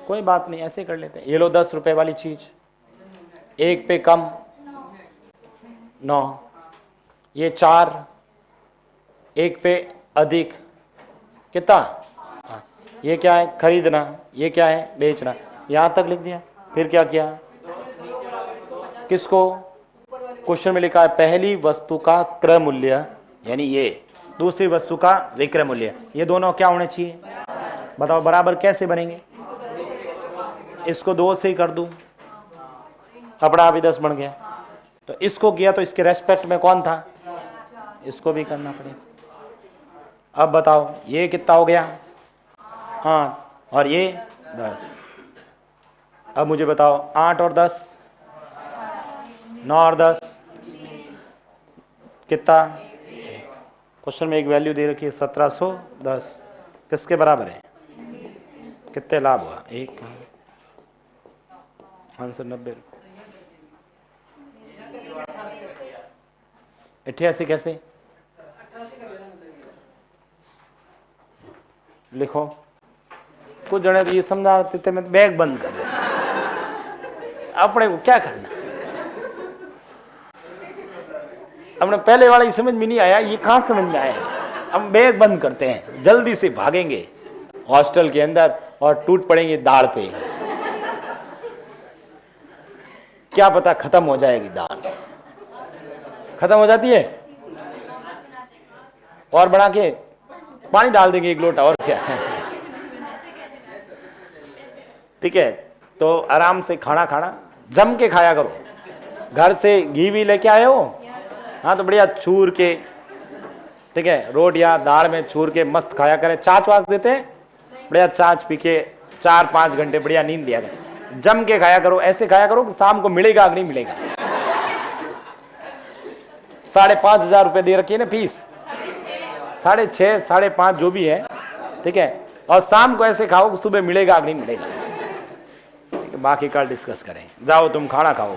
कोई बात नहीं, ऐसे कर लेते हैं। ये लो 10 रुपए वाली चीज, 1 पे कम 9, ये 4, 1 पे अधिक कितना, ये क्या है खरीदना, ये क्या है बेचना, यहां तक लिख दिया। फिर क्या किया, किसको, क्वेश्चन में लिखा है पहली वस्तु का क्रय मूल्य, यानी ये दूसरी वस्तु का विक्रय मूल्य, ये दोनों क्या होने चाहिए बताओ, बराबर कैसे बनेंगे। इसको 2 से ही कर दूं, अपना भी 10 बन गया, तो इसको किया तो इसके रेस्पेक्ट में कौन था, इसको भी करना पड़ेगा। अब बताओ ये कितना हो गया 8 और ये 10। अब मुझे बताओ 8 और 10, 9 और 10 कितना, क्वेश्चन में एक वैल्यू दे रखी है 1710, किसके बराबर है, कितने लाभ हुआ 1, आंसर 90। 88 कैसे लिखो, कुछ जने तो ये समझा रहे थे मैं बैग बंद कर रहा, अपने को क्या करना, हमने पहले वाला ही समझ में नहीं आया, ये कहां समझ में आया। हम बैग बंद करते हैं, जल्दी से भागेंगे हॉस्टल के अंदर और टूट पड़ेंगे दाढ़ पे, क्या पता खत्म हो जाएगी दाल, खत्म हो जाती है और बना के पानी डाल देंगे 1 लोटा और क्या है, ठीक है। तो आराम से खाना खाना जम के खाया करो, घर से घी भी लेके आए हो, हाँ तो बढ़िया चूर के, ठीक है, रोटियां दाल में चूर के मस्त खाया करें, छाछ वाछ देते हैं, बढ़िया छाछ पी के 4-5 घंटे बढ़िया नींद दिया करें, जम के खाया करो, ऐसे खाया करो कि शाम को मिलेगा कि नहीं मिलेगा। 5,500 रुपए दे रखी है ना फीस, 6.5 5.5 जो भी है, ठीक है, और शाम को ऐसे खाओ कि सुबह मिलेगा कि नहीं मिलेगा, ठीक है, बाकी कल डिस्कस करें। जाओ तुम खाना खाओ।